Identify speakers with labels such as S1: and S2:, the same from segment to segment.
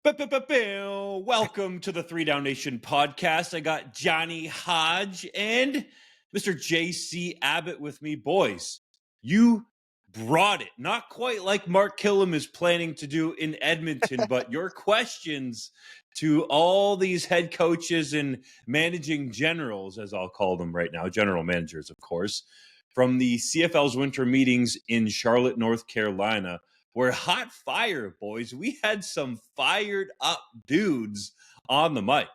S1: Welcome to the 3DownNation podcast. I got Johnny Hodge and Mr. JC Abbott with me. Boys, you brought it. Not quite like Mark Killam is planning to do in Edmonton, but your questions to all these head coaches and managing generals, as I'll call them right now, general managers, of course, from the CFL's winter meetings in Charlotte, North Carolina. We're hot fire, boys. We had some fired up dudes on the mic.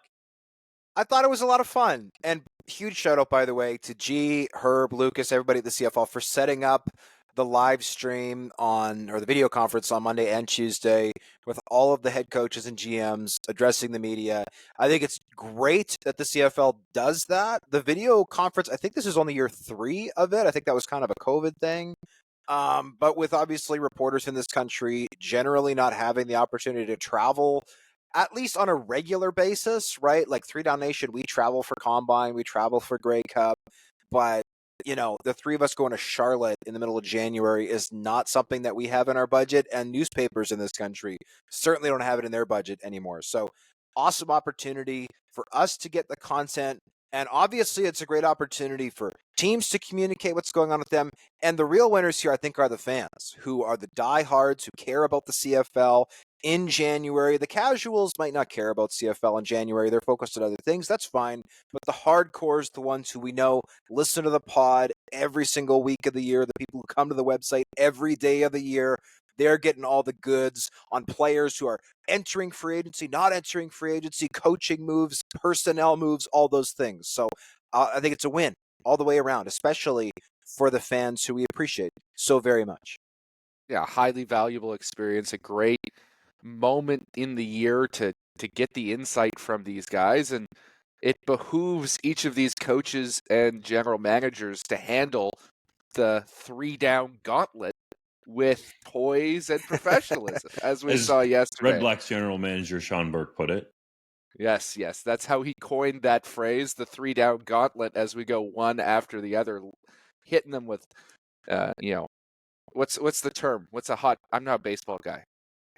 S2: I thought it was a lot of fun. And huge shout out, by the way, to G, Herb, Lucas, everybody at the CFL for setting up the live stream or the video conference on Monday and Tuesday with all of the head coaches and GMs addressing the media. I think it's great that the CFL does that. The video conference, I think this is only year 3 of it. I think that was kind of a COVID thing. But with obviously reporters in this country generally not having the opportunity to travel, at least on a regular basis, right? Like 3DownNation, we travel for Combine, we travel for Grey Cup, but the three of us going to Charlotte in the middle of January is not something that we have in our budget, and newspapers in this country certainly don't have it in their budget anymore. So awesome opportunity for us to get the content. And obviously, it's a great opportunity for teams to communicate what's going on with them. And the real winners here, I think, are the fans, who are the diehards who care about the CFL in January. The casuals might not care about CFL in January. They're focused on other things. That's fine. But the hardcores, the ones who we know listen to the pod every single week of the year, the people who come to the website every day of the year, they're getting all the goods on players who are entering free agency, not entering free agency, coaching moves, personnel moves, all those things. So I think it's a win all the way around, especially for the fans who we appreciate so very much.
S3: Yeah, highly valuable experience, a great moment in the year to get the insight from these guys. And it behooves each of these coaches and general managers to handle the 3-down gauntlet with poise and professionalism, as we saw yesterday.
S1: Red Black's general manager Sean Burke put it.
S3: Yes, that's how he coined that phrase, the 3-down gauntlet, as we go one after the other, hitting them with, what's the term? I'm not a baseball guy.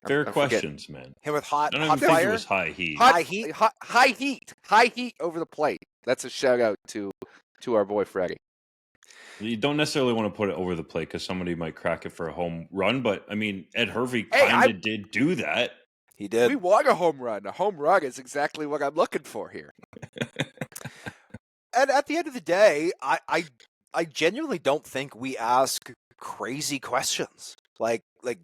S1: Fair questions, man.
S2: Him with hot
S1: fire?
S2: Think
S1: it was high heat.
S3: High heat over the plate. That's a shout out to our boy Freddie.
S1: You don't necessarily want to put it over the plate because somebody might crack it for a home run, but I mean, Ed Hervey kind of did do that.
S2: He did.
S3: We want a home run. A home run is exactly what I'm looking for here.
S2: And at the end of the day, I genuinely don't think we ask crazy questions. Like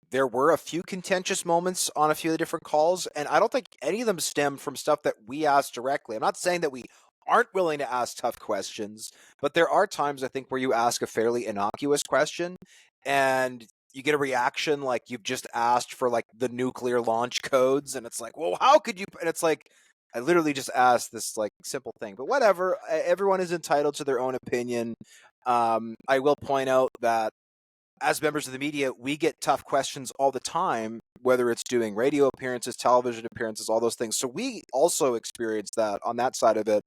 S2: there were a few contentious moments on a few of the different calls, and I don't think any of them stemmed from stuff that we asked directly. I'm not saying that we aren't willing to ask tough questions, but there are times I think where you ask a fairly innocuous question and you get a reaction like you've just asked for like the nuclear launch codes, and it's like, well, how could you? And it's like, I literally just asked this like simple thing, but whatever. Everyone is entitled to their own opinion. I will point out that as members of the media, we get tough questions all the time, whether it's doing radio appearances, television appearances, all those things. So we also experience that on that side of it,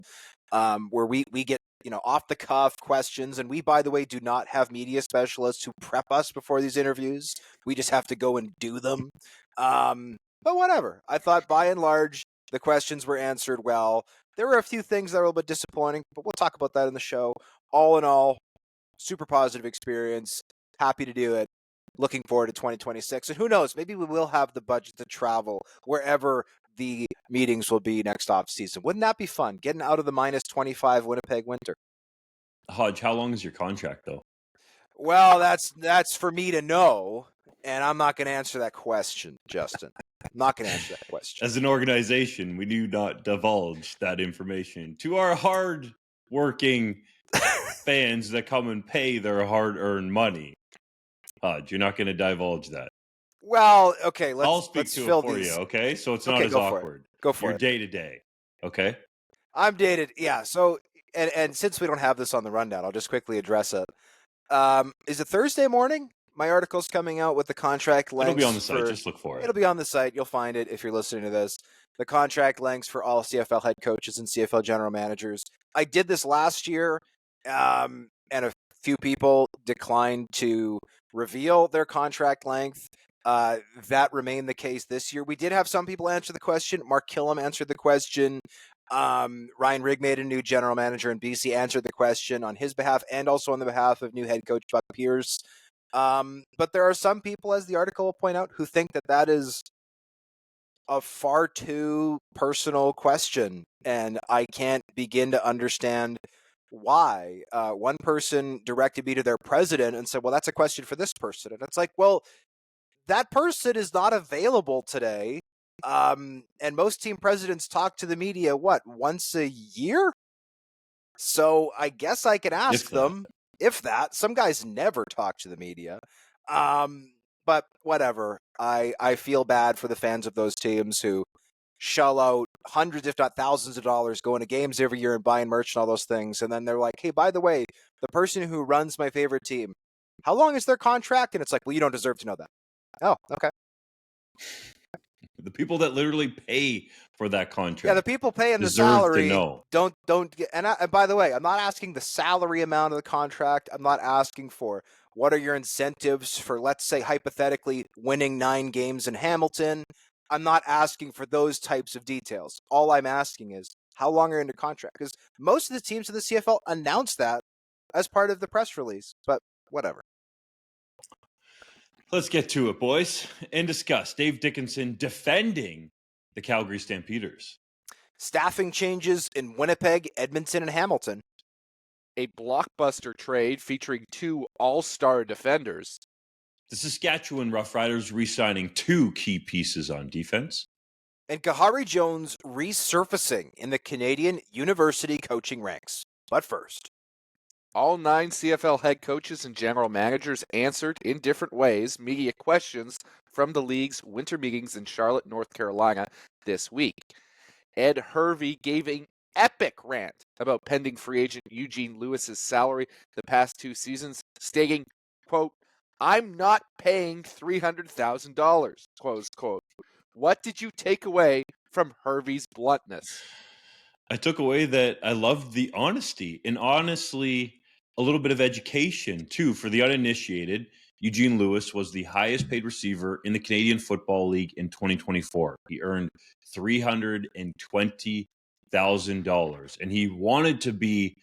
S2: where we get, off the cuff questions. And we, by the way, do not have media specialists who prep us before these interviews. We just have to go and do them. But whatever. I thought by and large, the questions were answered well. There were a few things that were a little bit disappointing, but we'll talk about that in the show. All in all, super positive experience. Happy to do it. Looking forward to 2026. And who knows, maybe we will have the budget to travel wherever the meetings will be next offseason. Wouldn't that be fun? Getting out of the minus 25 Winnipeg winter.
S1: Hodge, how long is your contract, though?
S2: Well, that's for me to know, and I'm not going to answer that question, Justin. I'm not going to answer that question.
S1: As an organization, we do not divulge that information to our hard-working fans that come and pay their hard-earned money. Hodge, you're not going to divulge that.
S2: Well, okay,
S1: I'll speak to it for you, okay? So it's not as awkward.
S2: Go for it.
S1: You're day-to-day, okay?
S2: I'm dated, yeah. So, and since we don't have this on the rundown, I'll just quickly address it. Is it Thursday morning? My article's coming out with the contract lengths.
S1: It'll be on the site. Just look for it.
S2: It'll be on the site. You'll find it if you're listening to this. The contract lengths for all CFL head coaches and CFL general managers. I did this last year, and a few people declined to reveal their contract length. That remained the case this year. We did have some people answer the question. Mark Killam answered the question. Ryan Rigg, a new general manager in BC, answered the question on his behalf and also on the behalf of new head coach Buck Pierce. But there are some people, as the article will point out, who think that that is a far too personal question, and I can't begin to understand why. One person directed me to their president and said, well, that's a question for this person. And it's like, well, that person is not available today. And most team presidents talk to the media, once a year? So I guess I can ask them, if that. Some guys never talk to the media. But whatever. I feel bad for the fans of those teams who shell out hundreds, if not thousands of dollars going to games every year and buying merch and all those things. And then they're like, hey, by the way, the person who runs my favorite team, how long is their contract? And it's like, well, you don't deserve to know that. Oh, okay.
S1: The people that literally pay for that contract.
S2: Yeah, the people paying the salary don't get. And by the way, I'm not asking the salary amount of the contract. I'm not asking for what are your incentives for, let's say, hypothetically, winning 9 games in Hamilton. I'm not asking for those types of details. All I'm asking is how long are you under contract? Because most of the teams in the CFL announce that as part of the press release. But whatever.
S1: Let's get to it, boys, and discuss Dave Dickenson defending the Calgary Stampeders.
S2: Staffing changes in Winnipeg, Edmonton, and Hamilton.
S3: A blockbuster trade featuring 2 all-star defenders.
S1: The Saskatchewan Roughriders re-signing 2 key pieces on defense.
S2: And Kahari Jones resurfacing in the Canadian university coaching ranks. But first,
S3: all 9 CFL head coaches and general managers answered in different ways media questions from the league's winter meetings in Charlotte, North Carolina this week. Ed Hervey gave an epic rant about pending free agent Eugene Lewis's salary the past 2 seasons, stating, quote, I'm not paying $300,000, close quote. What did you take away from Hervey's bluntness?
S1: I took away that I loved the honesty, and honestly, a little bit of education, too. For the uninitiated, Eugene Lewis was the highest paid receiver in the Canadian Football League in 2024. He earned $320,000, and he wanted to be,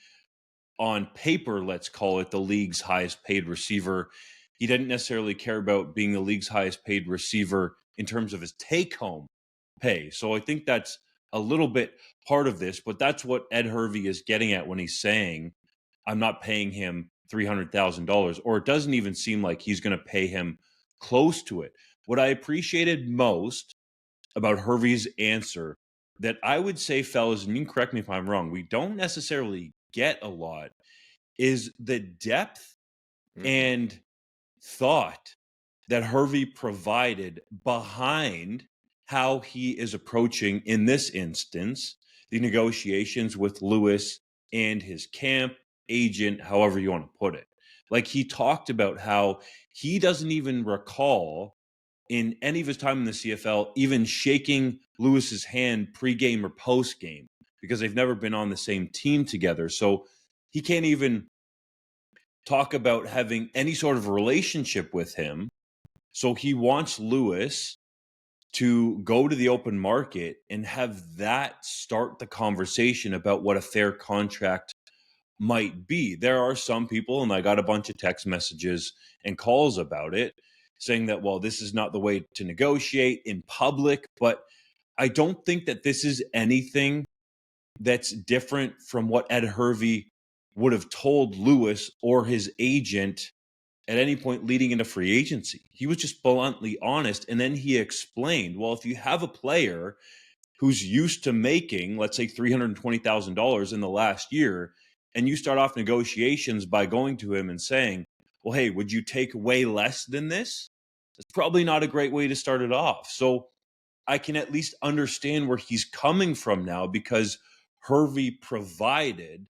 S1: on paper, let's call it, the league's highest paid receiver. He didn't necessarily care about being the league's highest paid receiver in terms of his take-home pay. So I think that's a little bit part of this, but that's what Ed Hervey is getting at when he's saying, I'm not paying him $300,000, or it doesn't even seem like he's going to pay him close to it. What I appreciated most about Hervey's answer that I would say, fellas, and you can correct me if I'm wrong, we don't necessarily get a lot, is the depth and thought that Hervey provided behind how he is approaching, in this instance, the negotiations with Lewis and his camp, agent, however you want to put it. Like, he talked about how he doesn't even recall in any of his time in the CFL even shaking Lewis's hand pregame or postgame, because they've never been on the same team together. So he can't even talk about having any sort of relationship with him. So he wants Lewis to go to the open market and have that start the conversation about what a fair contract might be. There are some people, and I got a bunch of text messages and calls about it, saying that, well, this is not the way to negotiate in public. But I don't think that this is anything that's different from what Ed Hervey would have told Lewis or his agent at any point leading into free agency. He was just bluntly honest. And then he explained, well, if you have a player who's used to making, let's say, $320,000 in the last year, and you start off negotiations by going to him and saying, well, hey, would you take way less than this? That's probably not a great way to start it off. So I can at least understand where he's coming from now, because Hervey provided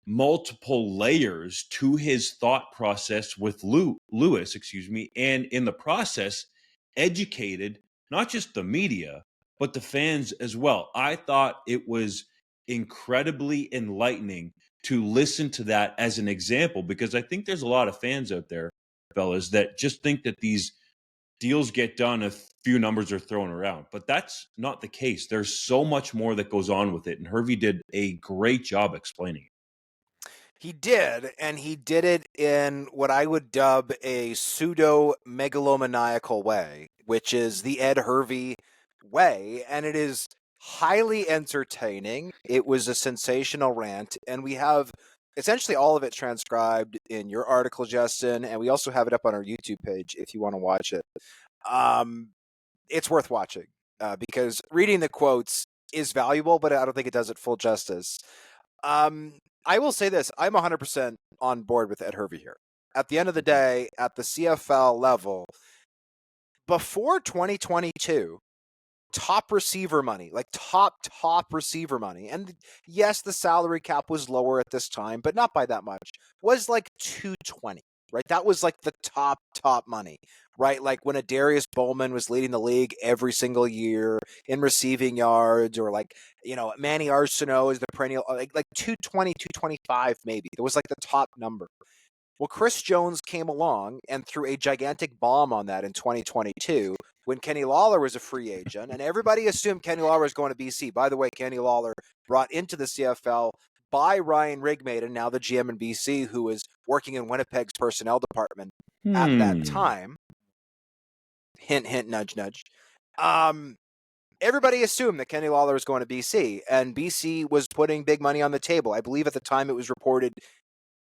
S1: multiple layers to his thought process with Lewis, and in the process educated not just the media, but the fans as well. I thought it was incredibly enlightening to listen to that as an example, because I think there's a lot of fans out there, fellas, that just think that these deals get done if few numbers are thrown around. But that's not the case. There's so much more that goes on with it. And Hervey did a great job explaining it.
S2: He did, and he did it in what I would dub a pseudo-megalomaniacal way, which is the Ed Hervey way, and it is highly entertaining. It was a sensational rant, and we have essentially all of it transcribed in your article, Justin, and we also have it up on our YouTube page if you want to watch it. It's worth watching because reading the quotes is valuable, but I don't think it does it full justice. I will say this. I'm 100% on board with Ed Hervey here. At the end of the day, at the CFL level, before 2022, top receiver money, like top receiver money, and yes, the salary cap was lower at this time, but not by that much, was like $220, right? That was like the top money, right? Like when a Darius Bowman was leading the league every single year in receiving yards, or like, Manny Arsenault is the perennial, like 220, 225 maybe. It was like the top number. Well, Chris Jones came along and threw a gigantic bomb on that in 2022 when Kenny Lawler was a free agent, and everybody assumed Kenny Lawler was going to BC. By the way, Kenny Lawler brought into the CFL by Ryan Rigmaiden, now the GM in BC, who was working in Winnipeg's personnel department at that time. Hint, hint, nudge, nudge. Everybody assumed that Kenny Lawler was going to BC, and BC was putting big money on the table. I believe at the time it was reported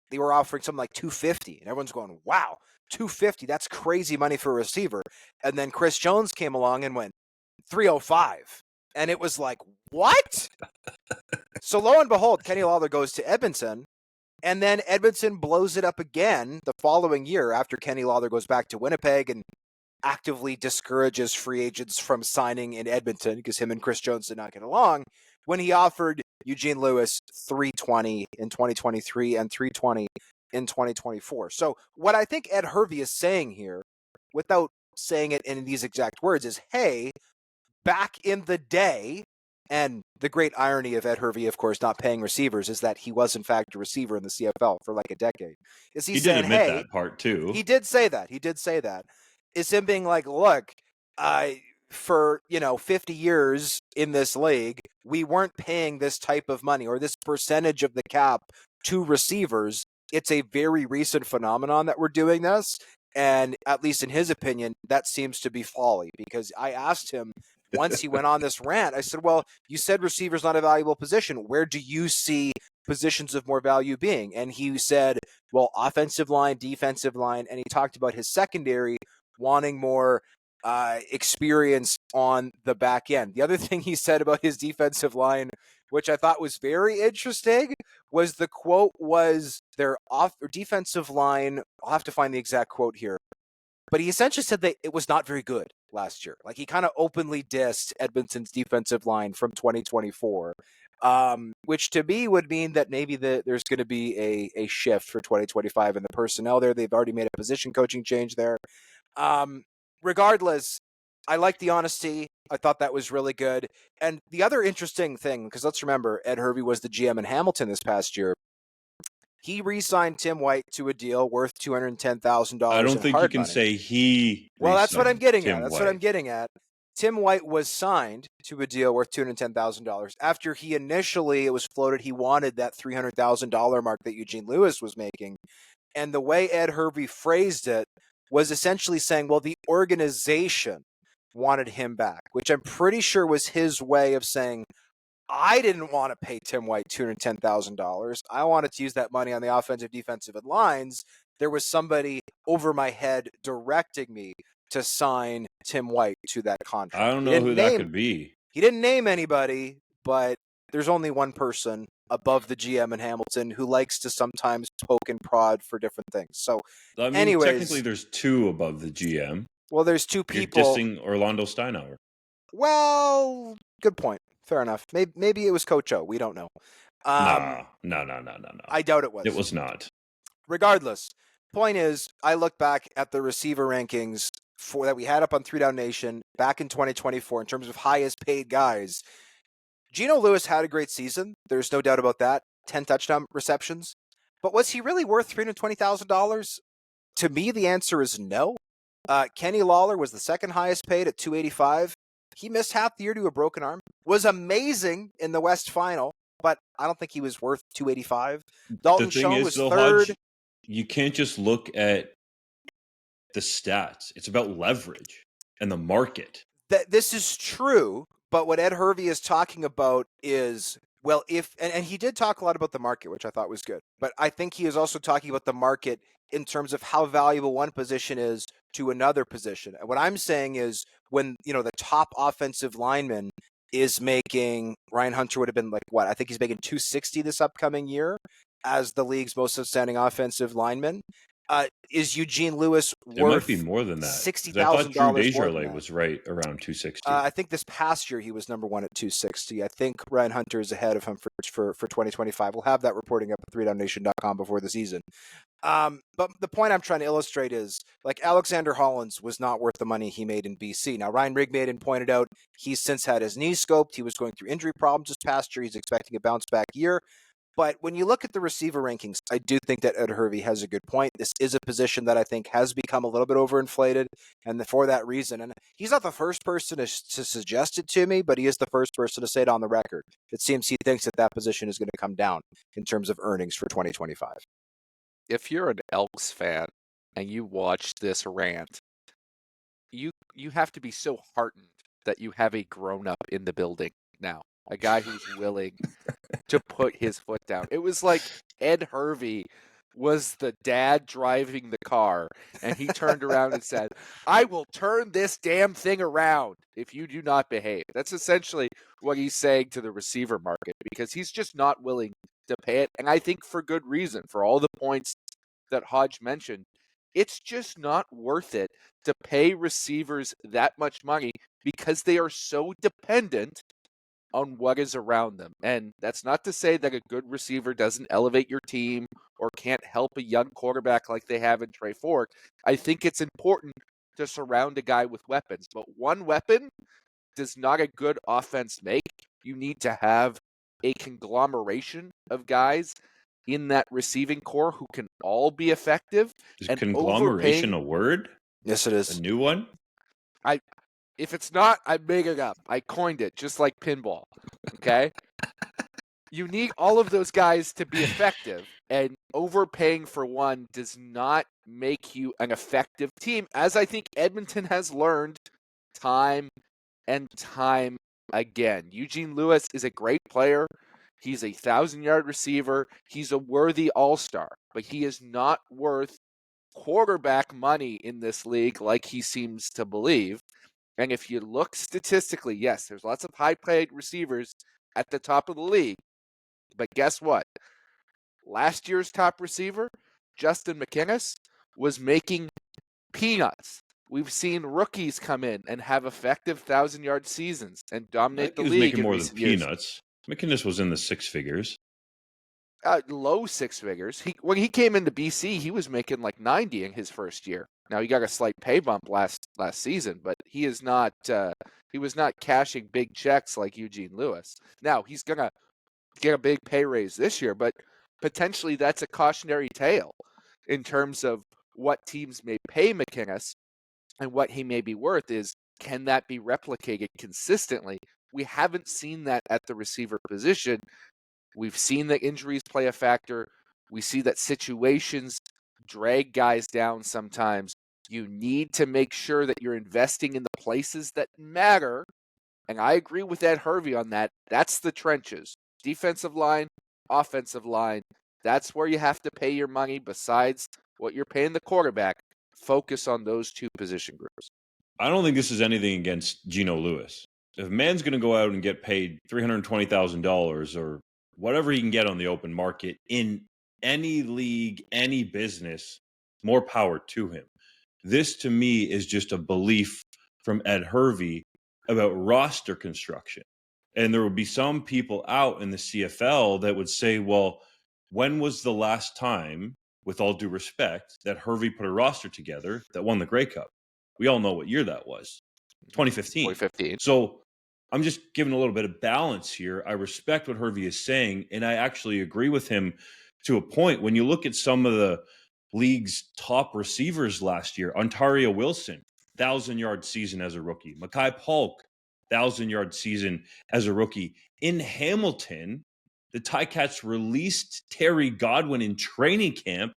S2: they were offering something like $250, and everyone's going, wow, $250, that's crazy money for a receiver. And then Chris Jones came along and went $305, and it was like, what? So lo and behold, Kenny Lawler goes to Edmonton, and then Edmonton blows it up again the following year after Kenny Lawler goes back to Winnipeg and actively discourages free agents from signing in Edmonton because him and Chris Jones did not get along, when he offered Eugene Lewis $320 in 2023 and $320 in 2024. So what I think Ed Hervey is saying here, without saying it in these exact words, is, hey, back in the day, and the great irony of Ed Hervey, of course, not paying receivers is that he was, in fact, a receiver in the CFL for like a decade. Is he saying,
S1: did admit
S2: hey,
S1: that part too.
S2: He did say that. Is him being like, look, for 50 years in this league, we weren't paying this type of money or this percentage of the cap to receivers. It's a very recent phenomenon that we're doing this, and at least in his opinion, that seems to be folly. Because I asked him once he went on this rant, I said, well, you said receiver's not a valuable position. Where do you see positions of more value being? And he said, well, offensive line, defensive line, and he talked about his secondary wanting more experience on the back end. The other thing he said about his defensive line, which I thought was very interesting, was the quote was their defensive line. I'll have to find the exact quote here, but he essentially said that it was not very good last year. Like he kind of openly dissed Edmonton's defensive line from 2024, which to me would mean that maybe there's going to be a shift for 2025 in the personnel there. They've already made a position coaching change there. Regardless, I like the honesty. I thought that was really good. And the other interesting thing, because let's remember, Ed Hervey was the GM in Hamilton this past year. He re-signed Tim White to a deal worth $210,000.
S1: I don't think you can say he.
S2: Well, that's what I'm getting at. That's what I'm getting at. Tim White was signed to a deal worth $210,000 after he initially, it was floated, he wanted that $300,000 mark that Eugene Lewis was making. And the way Ed Hervey phrased it was essentially saying, well, the organization wanted him back, which I'm pretty sure was his way of saying, I didn't want to pay Tim White $210,000. I wanted to use that money on the offensive, defensive, and lines. There was somebody over my head directing me to sign Tim White to that contract.
S1: I don't know who that could be.
S2: He didn't name anybody, but there's only one person above the GM in Hamilton who likes to sometimes poke and prod for different things. So,
S1: I mean,
S2: anyways,
S1: technically there's two above the GM.
S2: Well, there's two people.
S1: You're dissing Orlando Steinauer.
S2: Well, good point. Fair enough. Maybe it was Coach O. We don't know.
S1: No.
S2: I doubt it was.
S1: It was not.
S2: Regardless, point is, I look back at the receiver rankings that we had up on 3DownNation back in 2024 in terms of highest paid guys. Geno Lewis had a great season. There's no doubt about that. 10 touchdown receptions. But was he really worth $320,000? To me, the answer is no. Kenny Lawler was the second highest paid at $285. He missed half the year to a broken arm. Was amazing in the West Final, but I don't think he was worth $285. Dalton
S1: The thing
S2: Schoen
S1: is,
S2: was
S1: though,
S2: third.
S1: Hodge, you can't just look at the stats. It's about leverage and the market.
S2: This is true, but what Ed Hervey is talking about is, well, and he did talk a lot about the market, which I thought was good, but I think he is also talking about the market in terms of how valuable one position is to another position. And what I'm saying is when, the top offensive lineman is making, Ryan Hunter would have been like, what? I think he's making $260 this upcoming year as the league's most outstanding offensive lineman. Is Eugene Lewis
S1: It
S2: worth
S1: might be more than that.
S2: $60,000?
S1: I thought Drew
S2: more than
S1: Desjardins
S2: that?
S1: was right around 260.
S2: I think this past year he was number one at 260. I think Ryan Hunter is ahead of him for 2025. We'll have that reporting up at 3DownNation.com before the season. But the point I'm trying to illustrate is, like, Alexander Hollins was not worth the money he made in BC. Now, Ryan Rigmaiden pointed out he's since had his knee scoped. He was going through injury problems this past year. He's expecting a bounce back year. But when you look at the receiver rankings, I do think that Ed Hervey has a good point. This is a position that I think has become a little bit overinflated, and for that reason, and he's not the first person to suggest it to me, but he is the first person to say it on the record. It seems he thinks that position is going to come down in terms of earnings for 2025.
S3: If you're an Elks fan and you watch this rant, you have to be so heartened that you have a grown-up in the building now. A guy who's willing to put his foot down. It was like Ed Hervey was the dad driving the car, and he turned around and said, I will turn this damn thing around if you do not behave. That's essentially what he's saying to the receiver market, because he's just not willing to pay it. And I think for good reason, for all the points that Hodge mentioned. It's just not worth it to pay receivers that much money because they are so dependent on what is around them. And that's not to say that a good receiver doesn't elevate your team or can't help a young quarterback like they have in Trey Fork. I think it's important to surround a guy with weapons. But one weapon does not a good offense make. You need to have a conglomeration of guys in that receiving core who can all be effective.
S1: Is
S3: and
S1: conglomeration
S3: overpaying...
S1: a word?
S2: Yes, it is.
S1: A new one?
S3: If it's not, I made it up. I coined it, just like pinball. Okay? You need all of those guys to be effective, and overpaying for one does not make you an effective team, as I think Edmonton has learned time and time again. Eugene Lewis is a great player. He's a 1,000-yard receiver. He's a worthy all-star, but he is not worth quarterback money in this league like he seems to believe. And if you look statistically, yes, there's lots of high-paid receivers at the top of the league. But guess what? Last year's top receiver, Justin McInnes, was making peanuts. We've seen rookies come in and have effective 1,000-yard seasons and dominate the league.
S1: He was making more than
S3: years.
S1: peanuts. McInnes was in the six figures.
S3: Low six figures. When he came into BC, he was making like 90 in his first year. Now he got a slight pay bump last season, but he is not. He was not cashing big checks like Eugene Lewis. Now he's gonna get a big pay raise this year, but potentially that's a cautionary tale in terms of what teams may pay McInnes and what he may be worth. Is can that be replicated consistently? We haven't seen that at the receiver position. We've seen that injuries play a factor. We see that situations drag guys down sometimes. You need to make sure that you're investing in the places that matter. And I agree with Ed Hervey on that. That's the trenches. Defensive line, offensive line. That's where you have to pay your money besides what you're paying the quarterback. Focus on those two position groups.
S1: I don't think this is anything against Geno Lewis. If a man's going to go out and get paid $320,000 or whatever he can get on the open market in any league, any business, more power to him. This, to me, is just a belief from Ed Hervey about roster construction. And there would be some people out in the CFL that would say, well, when was the last time, with all due respect, that Hervey put a roster together that won the Grey Cup? We all know what year that was. 2015.
S3: 2015.
S1: So I'm just giving a little bit of balance here. I respect what Hervey is saying, and I actually agree with him to a point. When you look at some of league's top receivers last year. Ontario Wilson, 1,000-yard season as a rookie. Mackay Polk, 1,000-yard season as a rookie. In Hamilton, the Ticats released Terry Godwin in training camp,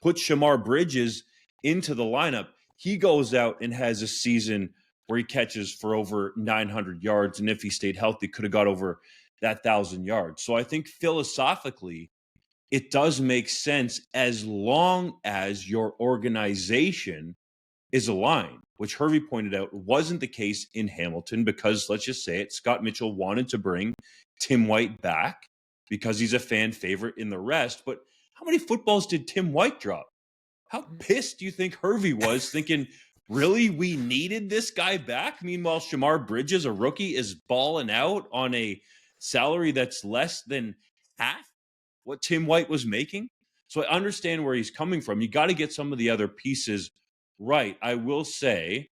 S1: put Shamar Bridges into the lineup. He goes out and has a season where he catches for over 900 yards. And if he stayed healthy, could have got over that 1,000 yards. So I think philosophically, it does make sense as long as your organization is aligned, which Hervey pointed out wasn't the case in Hamilton because, let's just say it, Scott Mitchell wanted to bring Tim White back because he's a fan favorite in the rest. But how many footballs did Tim White drop? How pissed do you think Hervey was thinking, really, we needed this guy back? Meanwhile, Shamar Bridges, a rookie, is balling out on a salary that's less than half what Tim White was making. So I understand where he's coming from. You got to get some of the other pieces right. I will say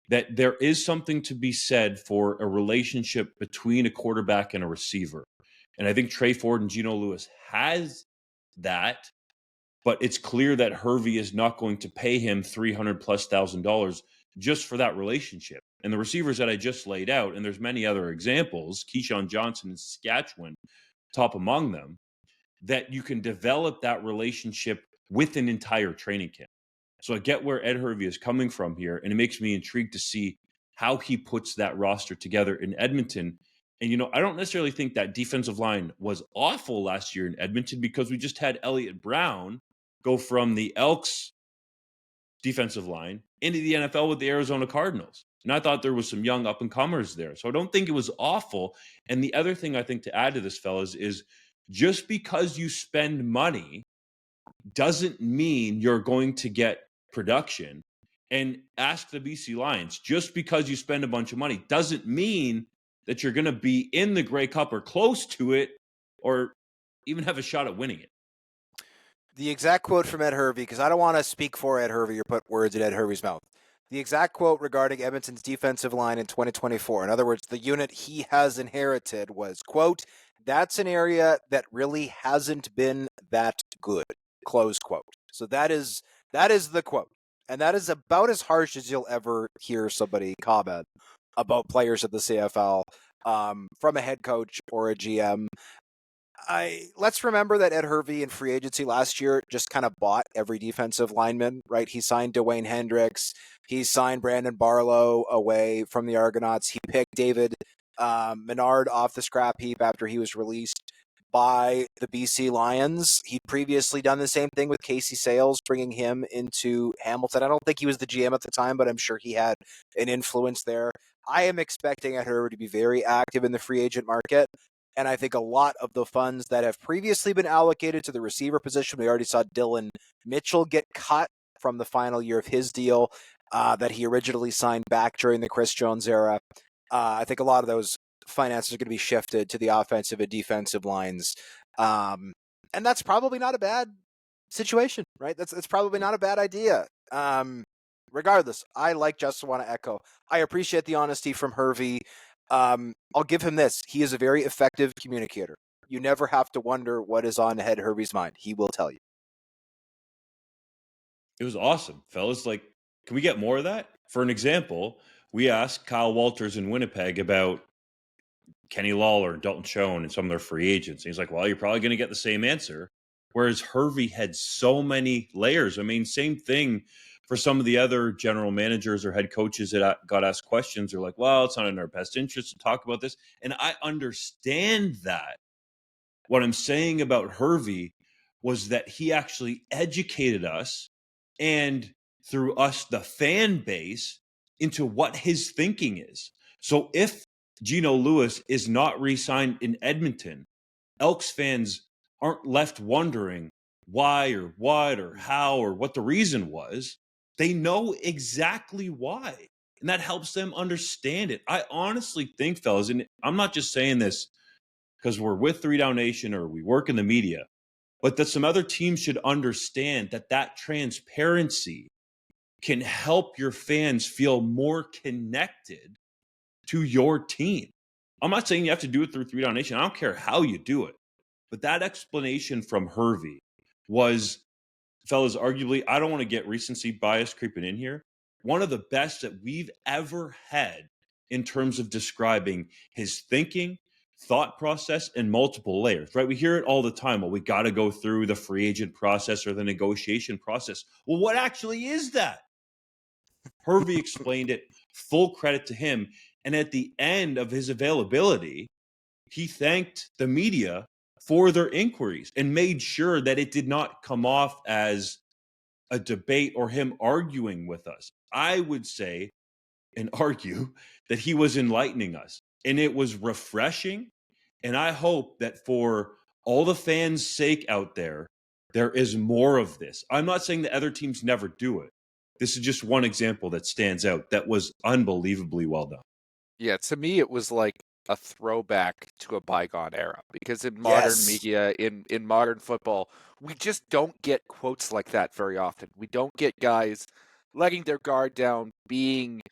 S1: that there is something to be said for a relationship between a quarterback and a receiver. And I think Trey Ford and Geno Lewis has that, but it's clear that Hervey is not going to pay him $300,000+ just for that relationship. And the receivers that I just laid out, and there's many other examples, Keyshawn Johnson in Saskatchewan, top among them, that you can develop that relationship with an entire training camp. So I get where Ed Hervey is coming from here, and it makes me intrigued to see how he puts that roster together in Edmonton. And, I don't necessarily think that defensive line was awful last year in Edmonton because we just had Elliott Brown go from the Elks defensive line into the NFL with the Arizona Cardinals. And I thought there was some young up-and-comers there. So I don't think it was awful. And the other thing I think to add to this, fellas, is just because you spend money doesn't mean you're going to get production. And ask the BC Lions, just because you spend a bunch of money doesn't mean that you're going to be in the Grey Cup or close to it or even have a shot at winning it.
S2: The exact quote from Ed Hervey, because I don't want to speak for Ed Hervey or put words in Ed Hervey's mouth. The exact quote regarding Edmonton's defensive line in 2024, in other words, the unit he has inherited was, quote, "That's an area that really hasn't been that good," close quote. So that is the quote. And that is about as harsh as you'll ever hear somebody comment about players at the CFL from a head coach or a GM. Let's remember that Ed Hervey in free agency last year just kind of bought every defensive lineman, right? He signed Dwayne Hendricks. He signed Brandon Barlow away from the Argonauts. He picked David Menard off the scrap heap after he was released by the BC Lions. He'd previously done the same thing with Casey Sales, bringing him into Hamilton. I don't think he was the GM at the time, but I'm sure he had an influence there. I am expecting Ed Hervey to be very active in the free agent market. And I think a lot of the funds that have previously been allocated to the receiver position, we already saw Dylan Mitchell get cut from the final year of his deal that he originally signed back during the Chris Jones era. I think a lot of those finances are going to be shifted to the offensive and defensive lines. And that's probably not a bad situation, right? That's probably not a bad idea. Regardless, I just want to echo, I appreciate the honesty from Hervey. I'll give him this. He is a very effective communicator. You never have to wonder what is on Ed Hervey's mind. He will tell you.
S1: It was awesome, fellas. Can we get more of that? For an example, we asked Kyle Walters in Winnipeg about Kenny Lawler and Dalton Schoen and some of their free agents. And he's like, well, you're probably going to get the same answer. Whereas Hervey had so many layers. I mean, same thing for some of the other general managers or head coaches that got asked questions. They're like, well, it's not in our best interest to talk about this. And I understand that. What I'm saying about Hervey was that he actually educated us and through us, the fan base, into what his thinking is. So if Geno Lewis is not re-signed in Edmonton, Elks fans aren't left wondering why or what or how or what the reason was. They know exactly why. And that helps them understand it. I honestly think, fellas, and I'm not just saying this because we're with 3DownNation or we work in the media, but that some other teams should understand that transparency can help your fans feel more connected to your team. I'm not saying you have to do it through 3DownNation. I don't care how you do it. But that explanation from Hervey was fellas, arguably, I don't want to get recency bias creeping in here. One of the best that we've ever had in terms of describing his thinking, thought process, and multiple layers, right? We hear it all the time. Well, we got to go through the free agent process or the negotiation process. Well, what actually is that? Hervey explained it, full credit to him. And at the end of his availability, he thanked the media for their inquiries and made sure that it did not come off as a debate or him arguing with us. I would say and argue that he was enlightening us, and it was refreshing. And I hope that for all the fans' sake out there, there is more of this. I'm not saying that other teams never do it. This is just one example that stands out that was unbelievably well done.
S3: Yeah, to me, it was like a throwback to a bygone era, because in modern media, in modern football, we just don't get quotes like that very often. We don't get guys letting their guard down, being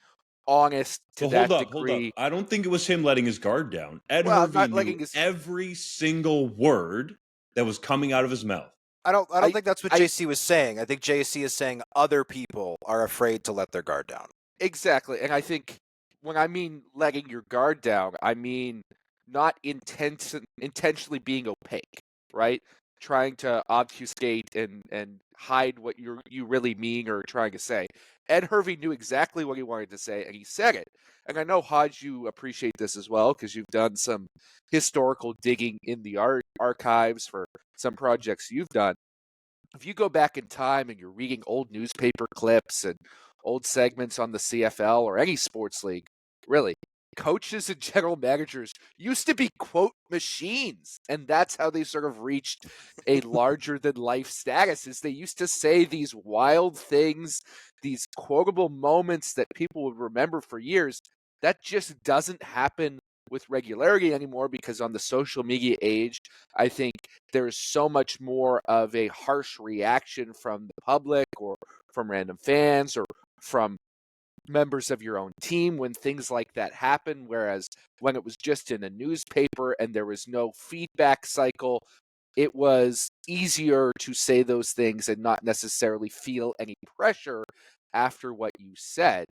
S3: honest to that degree.
S1: Hold up. I don't think it was him letting his guard down. Ed Hervey knew every single word that was coming out of his mouth.
S2: I don't think that's what JC was saying. I think JC is saying other people are afraid to let their guard down.
S3: Exactly. And I think when I mean letting your guard down, I mean not intentionally being opaque, right? Trying to obfuscate and hide what you really mean or trying to say. Ed Hervey knew exactly what he wanted to say, and he said it. And I know, Hodge, you appreciate this as well, because you've done some historical digging in the archives for some projects you've done. If you go back in time and you're reading old newspaper clips and old segments on the CFL or any sports league, really, coaches and general managers used to be quote machines, and that's how they sort of reached a larger than life status. Is they used to say these wild things, these quotable moments that people would remember for years. That just doesn't happen with regularity anymore, because on the social media age, I think there's so much more of a harsh reaction from the public or from random fans or from members of your own team when things like that happen, whereas when it was just in a newspaper and there was no feedback cycle, it was easier to say those things and not necessarily feel any pressure after what you said.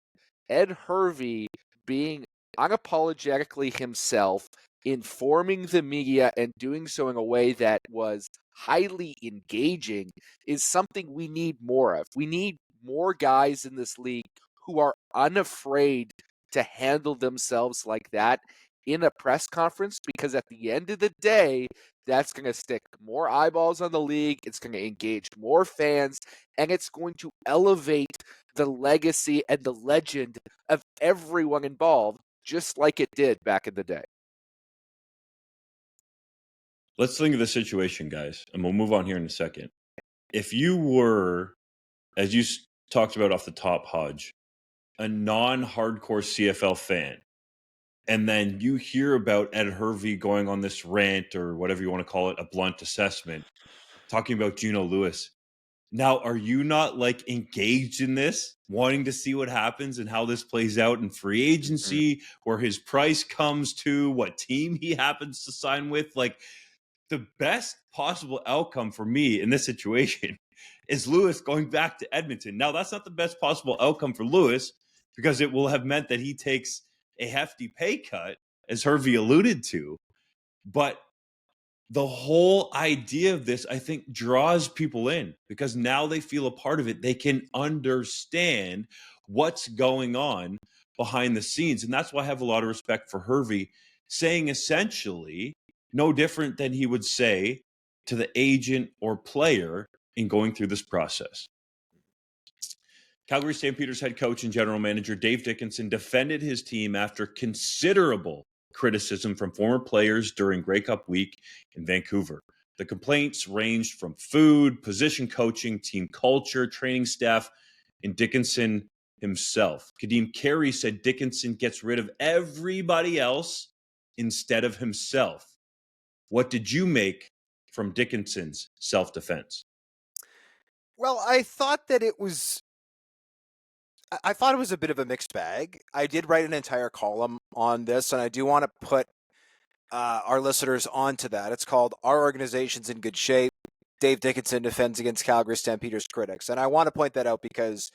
S3: Ed Hervey being unapologetically himself, informing the media and doing so in a way that was highly engaging, is something we need more of. We need more guys in this league who are unafraid to handle themselves like that in a press conference, because at the end of the day, that's going to stick more eyeballs on the league, it's going to engage more fans, and it's going to elevate the legacy and the legend of everyone involved, just like it did back in the day.
S1: Let's think of the situation, guys, and we'll move on here in a second. If you were, as you talked about off the top, Hodge, a non-hardcore CFL fan, and then you hear about Ed Hervey going on this rant or whatever you want to call it, a blunt assessment, talking about Geno Lewis. Now, are you not like engaged in this, wanting to see what happens and how this plays out in free agency, where his price comes to, what team he happens to sign with? Like, the best possible outcome for me in this situation is Lewis going back to Edmonton. Now, that's not the best possible outcome for Lewis, because it will have meant that he takes a hefty pay cut, as Hervey alluded to. But the whole idea of this, I think, draws people in, because now they feel a part of it. They can understand what's going on behind the scenes. And that's why I have a lot of respect for Hervey, saying essentially no different than he would say to the agent or player in going through this process. Calgary Stampeders head coach and general manager Dave Dickinson defended his team after considerable criticism from former players during Grey Cup week in Vancouver. The complaints ranged from food, position coaching, team culture, training staff, and Dickinson himself. Kadeem Carey said Dickinson gets rid of everybody else instead of himself. What did you make from Dickinson's self-defense?
S2: Well, I thought it was a bit of a mixed bag. I did write an entire column on this, and I do want to put our listeners onto that. It's called "Our Organization's in Good Shape." Dave Dickenson defends against Calgary Stampeders critics. And I want to point that out because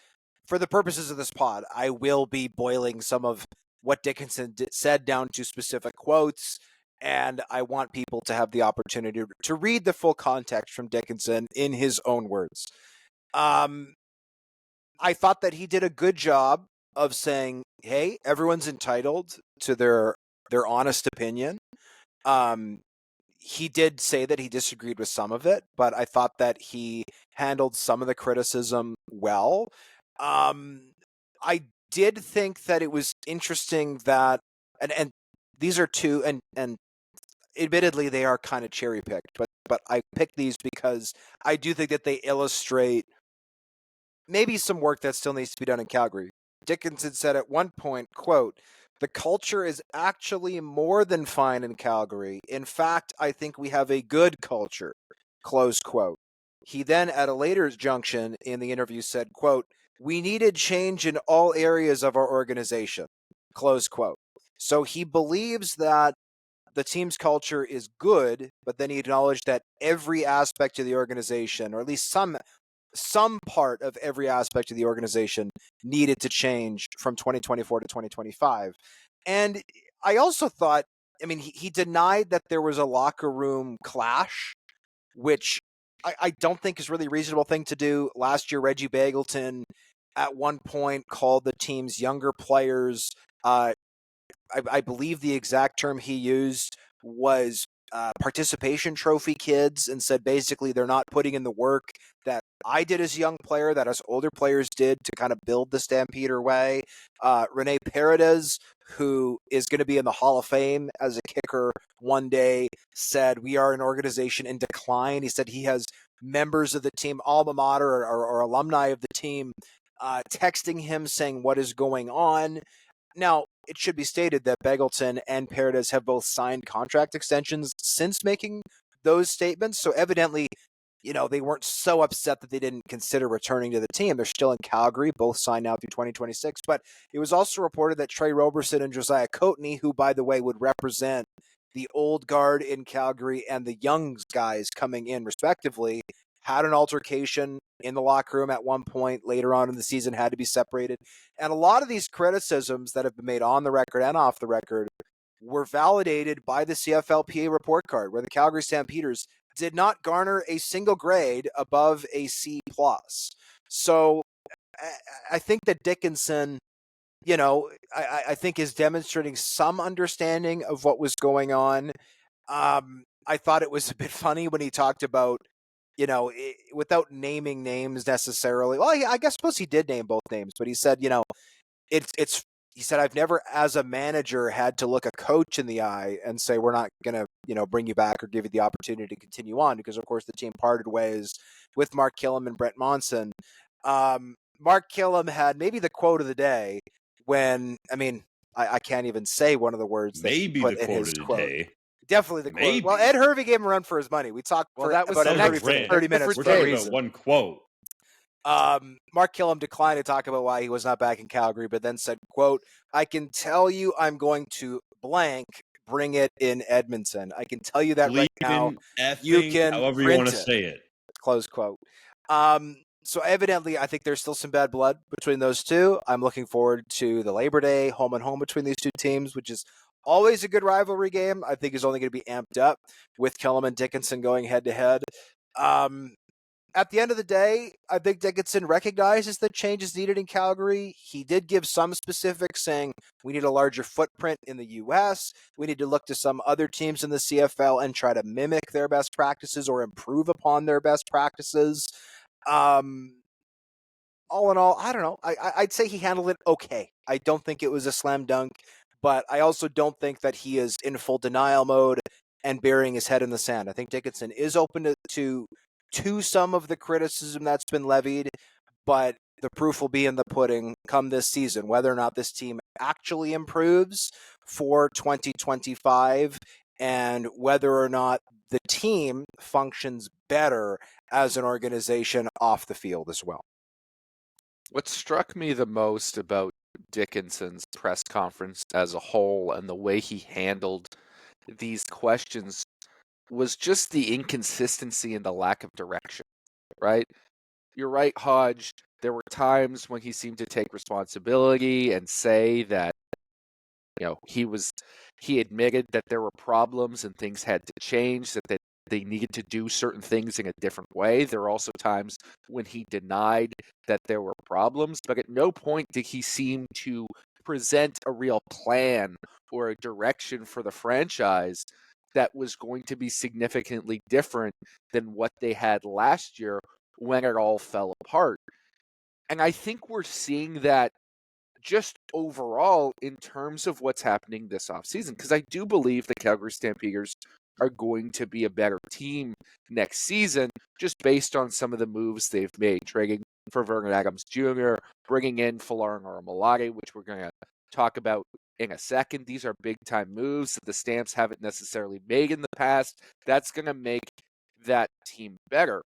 S2: for the purposes of this pod, I will be boiling some of what Dickinson said down to specific quotes. And I want people to have the opportunity to read the full context from Dickinson in his own words. I thought that he did a good job of saying, hey, everyone's entitled to their honest opinion. He did say that he disagreed with some of it, but I thought that he handled some of the criticism well. I did think that it was interesting that, and these are two, and admittedly they are kind of cherry picked, but I picked these because I do think that they illustrate maybe some work that still needs to be done in Calgary. Dickinson said at one point, quote, "The culture is actually more than fine in Calgary. In fact, I think we have a good culture," close quote. He then, at a later junction in the interview, said, quote, "We needed change in all areas of our organization," close quote. So he believes that the team's culture is good, but then he acknowledged that every aspect of the organization, or at least some part of every aspect of the organization, needed to change from 2024 to 2025. And I also thought, I mean, he denied that there was a locker room clash, which I don't think is really a reasonable thing to do. Last year, Reggie Bagleton at one point called the team's younger players, I believe the exact term he used was participation trophy kids, and said basically they're not putting in the work that I did as a young player, that us older players did to kind of build the Stampeder way. Rene Paredes, who is going to be in the Hall of Fame as a kicker one day, said we are an organization in decline. He said he has members of the team, alma mater or alumni of the team, texting him saying what is going on. Now, it should be stated that Bagleton and Paredes have both signed contract extensions since making those statements. So evidently, they weren't so upset that they didn't consider returning to the team. They're still in Calgary, both signed now through 2026. But it was also reported that Trey Roberson and Josiah Coatney, who, by the way, would represent the old guard in Calgary and the young guys coming in respectively, had an altercation in the locker room at one point later on in the season, had to be separated. And a lot of these criticisms that have been made on the record and off the record were validated by the CFLPA report card, where the Calgary Stampeders did not garner a single grade above a C+. So I think that Dickinson, I think is demonstrating some understanding of what was going on. I thought it was a bit funny when he talked about, without naming names necessarily. Well, I suppose he did name both names, but he said, he said, I've never, as a manager, had to look a coach in the eye and say, we're not going to, bring you back or give you the opportunity to continue on, because, of course, the team parted ways with Mark Killam and Brent Monson. Mark Killam had maybe the quote of the day when, I can't even say one of the words that
S1: maybe
S2: he put
S1: the
S2: in
S1: quote
S2: his
S1: of the
S2: quote.
S1: day.
S2: Definitely the
S1: Maybe.
S2: quote. Well, Ed Hervey gave him a run for his money. We talked about Ed Hervey for 30 minutes.
S1: We're
S2: for a
S1: talking
S2: reason.
S1: about one quote.
S2: Mark Killam declined to talk about why he was not back in Calgary, but then said, quote, "I can tell you I'm going to blank bring it in Edmonton. I can tell you that right now. You can
S1: however you want to say it."
S2: Close quote. So evidently, I think there's still some bad blood between those two. I'm looking forward to the Labor Day home and home between these two teams, which is always a good rivalry game. I think is only going to be amped up with Killam and Dickinson going head to head. At the end of the day, I think Dickinson recognizes that change is needed in Calgary. He did give some specifics, saying we need a larger footprint in the U.S. We need to look to some other teams in the CFL and try to mimic their best practices or improve upon their best practices. All in all, I don't know. I'd say he handled it okay. I don't think it was a slam dunk, but I also don't think that he is in full denial mode and burying his head in the sand. I think Dickinson is open to some of the criticism that's been levied, but the proof will be in the pudding come this season, whether or not this team actually improves for 2025 and whether or not the team functions better as an organization off the field as well.
S3: What struck me the most about Dickinson's press conference as a whole and the way he handled these questions was just the inconsistency and the lack of direction, right? You're right, Hodge. There were times when he seemed to take responsibility and say that, he admitted that there were problems and things had to change, that they needed to do certain things in a different way. There were also times when he denied that there were problems, but at no point did he seem to present a real plan or a direction for the franchise that was going to be significantly different than what they had last year when it all fell apart. And I think we're seeing that just overall in terms of what's happening this offseason, because I do believe the Calgary Stampeders are going to be a better team next season, just based on some of the moves they've made, trading for Vernon Adams Jr., bringing in Lawler and Orimolade, which we're going to talk about in a second. These are big-time moves that the Stamps haven't necessarily made in the past. That's going to make that team better.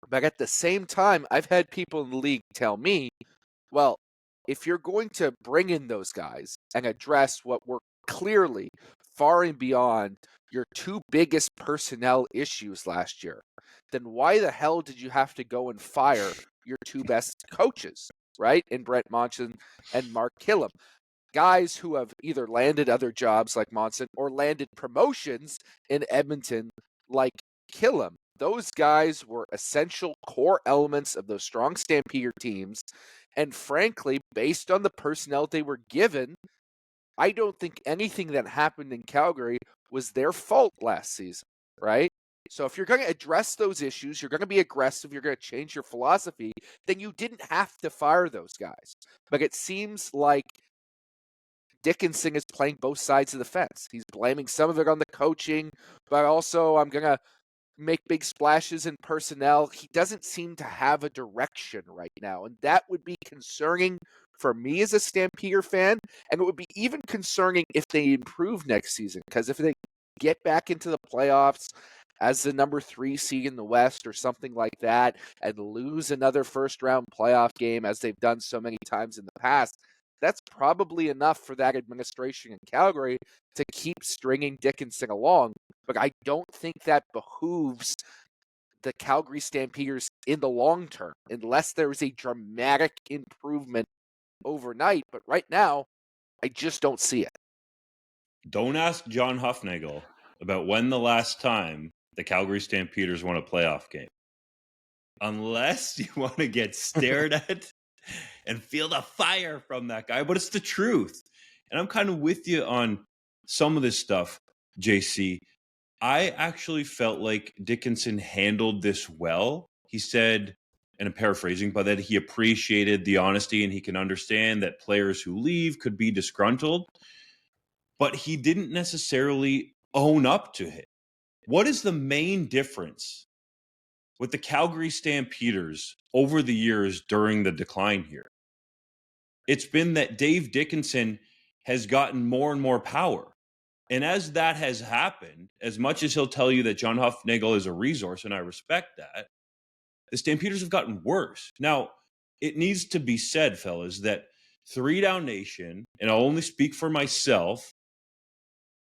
S3: But at the same time, I've had people in the league tell me, well, if you're going to bring in those guys and address what were clearly far and beyond your two biggest personnel issues last year, then why the hell did you have to go and fire your two best coaches, right? In Brent Monson and Mark Killam. Guys who have either landed other jobs like Monson or landed promotions in Edmonton like Killam. Those guys were essential core elements of those strong Stampeder teams. And frankly, based on the personnel they were given, I don't think anything that happened in Calgary was their fault last season, right? So if you're going to address those issues, you're going to be aggressive, you're going to change your philosophy, then you didn't have to fire those guys. But it seems like Dickinson is playing both sides of the fence. He's blaming some of it on the coaching, but also I'm going to make big splashes in personnel. He doesn't seem to have a direction right now, and that would be concerning for me as a Stampeder fan, and it would be even concerning if they improve next season, because if they get back into the playoffs as the number 3 seed in the West or something like that and lose another first-round playoff game as they've done so many times in the past, that's probably enough for that administration in Calgary to keep stringing Dickinson along. But I don't think that behooves the Calgary Stampeders in the long term, unless there is a dramatic improvement overnight. But right now, I just don't see it.
S1: Don't ask John Hufnagel about when the last time the Calgary Stampeders won a playoff game. Unless you want to get stared at and feel the fire from that guy. But it's the truth. And I'm kind of with you on some of this stuff, JC. I actually felt like Dickinson handled this well. He said, and I'm paraphrasing, but that he appreciated the honesty and he can understand that players who leave could be disgruntled. But he didn't necessarily own up to it. What is the main difference with the Calgary Stampeders over the years during the decline here? It's been that Dave Dickinson has gotten more and more power. And as that has happened, as much as he'll tell you that John Hufnagel is a resource, and I respect that, the Stampeders have gotten worse. Now, it needs to be said, fellas, that 3DownNation, and I'll only speak for myself,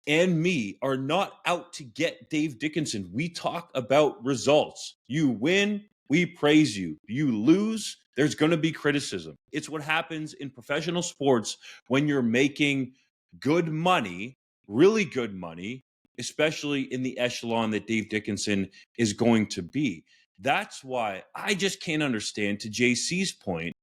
S1: and me are not out to get Dave Dickinson. We talk about results. You win, we praise you. You lose, there's going to be criticism. It's what happens in professional sports when you're making good money, really good money, especially in the echelon that Dave Dickinson is going to be. That's why I just can't understand, to JC's point,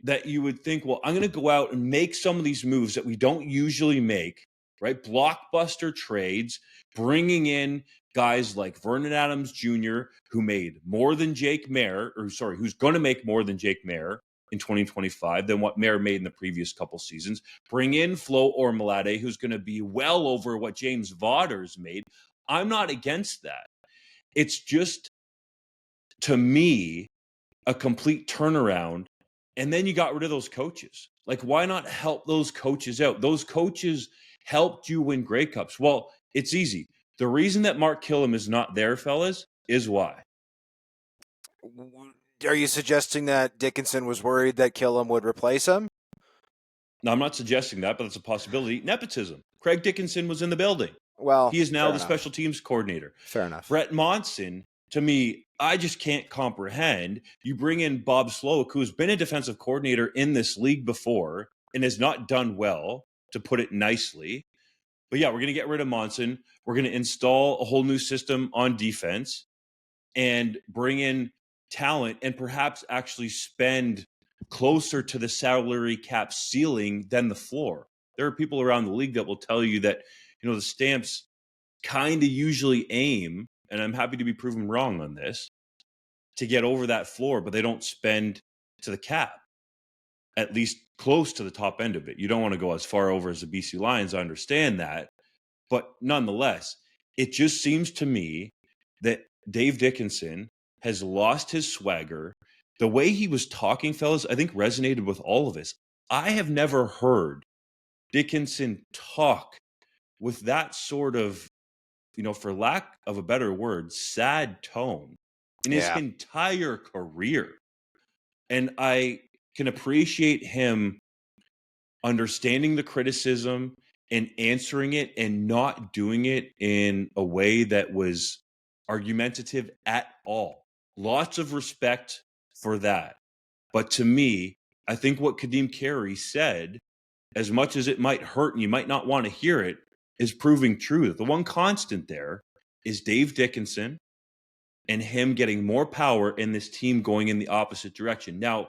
S1: that you would think, well, I'm going to go out and make some of these moves that we don't usually make, right? Blockbuster trades, bringing in guys like Vernon Adams Jr., who made more than Jake Mayer, who's going to make more than Jake Mayer in 2025 than what Mayer made in the previous couple seasons. Bring in Flo Orimolade, who's going to be well over what James Vaughter's made. I'm not against that. It's just, to me, a complete turnaround. And then you got rid of those coaches. Like, why not help those coaches out? Those coaches helped you win Grey Cups. Well, it's easy. The reason that Mark Killam is not there, fellas, is why.
S2: Are you suggesting that Dickinson was worried that Killam would replace him?
S1: No, I'm not suggesting that, but it's a possibility. Nepotism. Craig Dickinson was in the building.
S2: Well,
S1: He is now
S2: fair
S1: the
S2: enough.
S1: special teams coordinator.
S2: Fair enough.
S1: Brett Monson, to me, I just can't comprehend. You bring in Bob Slowick, who's been a defensive coordinator in this league before and has not done well, to put it nicely. But yeah, we're going to get rid of Monson. We're going to install a whole new system on defense and bring in talent and perhaps actually spend closer to the salary cap ceiling than the floor. There are people around the league that will tell you that, the Stamps kind of usually aim, and I'm happy to be proven wrong on this, to get over that floor, but they don't spend to the cap, at least close to the top end of it. You don't want to go as far over as the BC Lions. I understand that. But nonetheless, it just seems to me that Dave Dickinson has lost his swagger. The way he was talking, fellas, I think resonated with all of us. I have never heard Dickinson talk with that sort of, for lack of a better word, sad tone in his entire career. And I can appreciate him understanding the criticism and answering it and not doing it in a way that was argumentative at all. Lots of respect for that. But to me, I think what Kadeem Carey said, as much as it might hurt and you might not want to hear it, is proving true. The one constant there is Dave Dickinson and him getting more power and this team going in the opposite direction. Now,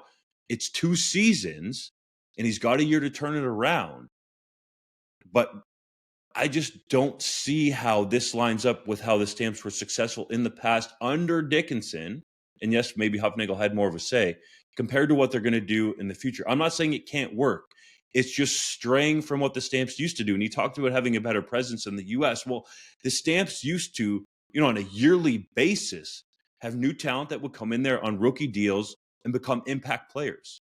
S1: it's 2 seasons and he's got a year to turn it around. But I just don't see how this lines up with how the Stamps were successful in the past under Dickinson. And yes, maybe Hufnagel had more of a say compared to what they're going to do in the future. I'm not saying it can't work. It's just straying from what the Stamps used to do. And he talked about having a better presence in the U.S. Well, the Stamps used to, on a yearly basis, have new talent that would come in there on rookie deals and become impact players.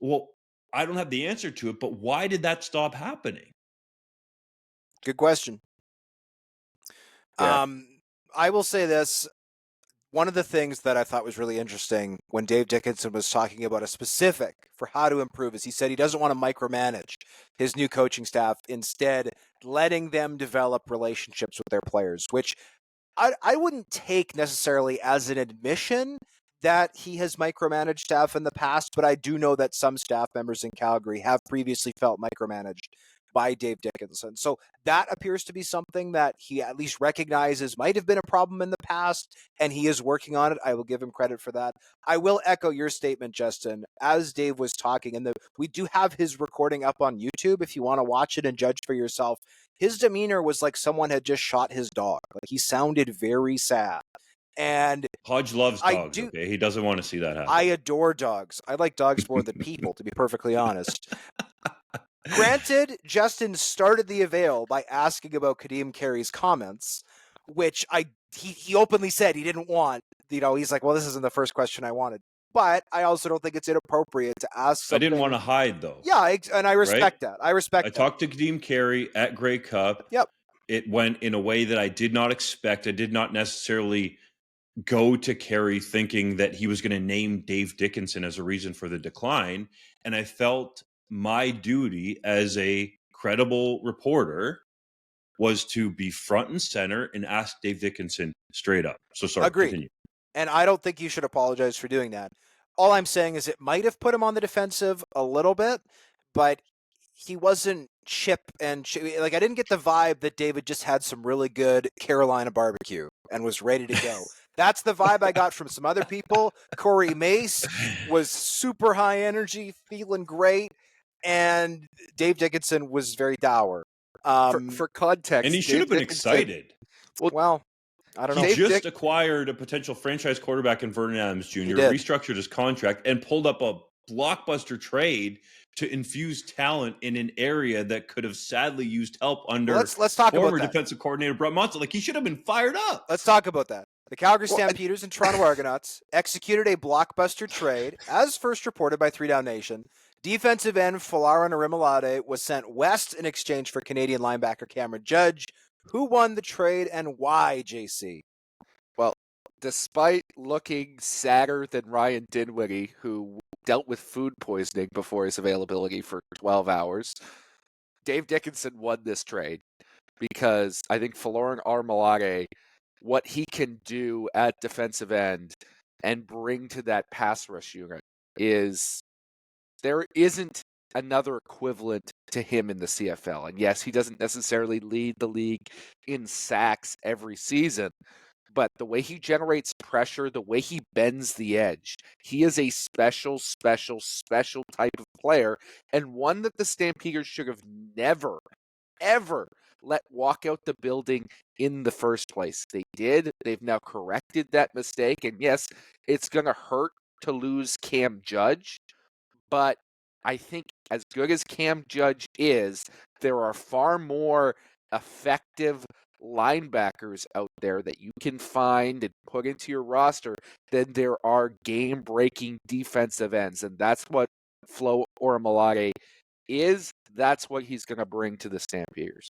S1: Well, I don't have the answer to it, but why did that stop happening?
S2: Good question.
S3: Yeah.
S2: I will say this. One of the things that I thought was really interesting when Dave Dickinson was talking about a specific for how to improve is he said he doesn't want to micromanage his new coaching staff, instead letting them develop relationships with their players, which I wouldn't take necessarily as an admission that he has micromanaged staff in the past, but I do know that some staff members in Calgary have previously felt micromanaged by Dave Dickinson. So that appears to be something that he at least recognizes might have been a problem in the past, and he is working on it. I will give him credit for that. I will echo your statement, Justin, as Dave was talking, and we do have his recording up on YouTube if you want to watch it and judge for yourself. His demeanor was like someone had just shot his dog. Like, he sounded very sad. And
S1: Hodge loves dogs, okay? He doesn't want to see that happen.
S2: I adore dogs. I like dogs more than people, to be perfectly honest. Granted, Justin started the avail by asking about Kadeem Carey's comments, which he openly said he didn't want. He's like, well, this isn't the first question I wanted. But I also don't think it's inappropriate to ask something.
S1: I didn't want to hide, though.
S2: Yeah, and I respect that. I
S1: talked to Kadeem Carey at Grey Cup.
S2: Yep.
S1: It went in a way that I did not expect. I did not necessarily go to Carey thinking that he was going to name Dave Dickinson as a reason for the decline. And I felt my duty as a credible reporter was to be front and center and ask Dave Dickinson straight up. So sorry.
S2: Agreed.
S1: Continue.
S2: And I don't think you should apologize for doing that. All I'm saying is it might have put him on the defensive a little bit, but he wasn't I didn't get the vibe that David just had some really good Carolina barbecue and was ready to go. That's the vibe I got from some other people. Corey Mace was super high energy, feeling great, and Dave Dickinson was very dour.
S3: For context,
S1: and he should have been excited.
S2: Well, I don't know.
S1: He just acquired a potential franchise quarterback in Vernon Adams Jr., restructured his contract, and pulled up a blockbuster trade to infuse talent in an area that could have sadly used help under
S2: let's talk
S1: former
S2: about that.
S1: defensive coordinator Brett Monson. Like, he should have been fired up.
S2: Let's talk about that. The Calgary Stampeders and Toronto Argonauts executed a blockbuster trade, as first reported by 3DownNation. Defensive end Folarin Orimolade was sent west in exchange for Canadian linebacker Cameron Judge. Who won the trade and why, JC?
S3: Well, despite looking sadder than Ryan Dinwiddie, who dealt with food poisoning before his availability for 12 hours, Dave Dickinson won this trade. because I think Folarin Orimolade, what he can do at defensive end and bring to that pass rush unit is there isn't another equivalent to him in the CFL. And yes, he doesn't necessarily lead the league in sacks every season, but the way he generates pressure, the way he bends the edge, he is a special type of player, and one that the Stampeders should have never, ever let walk out the building in the first place. They did. They've now corrected that mistake, and yes, it's going to hurt to lose Cam Judge, but I think as good as Cam Judge is, there are far more effective linebackers out there that you can find and put into your roster than there are game-breaking defensive ends, and that's what Flo Orimolade is. That's what he's going to bring to the Stampeders.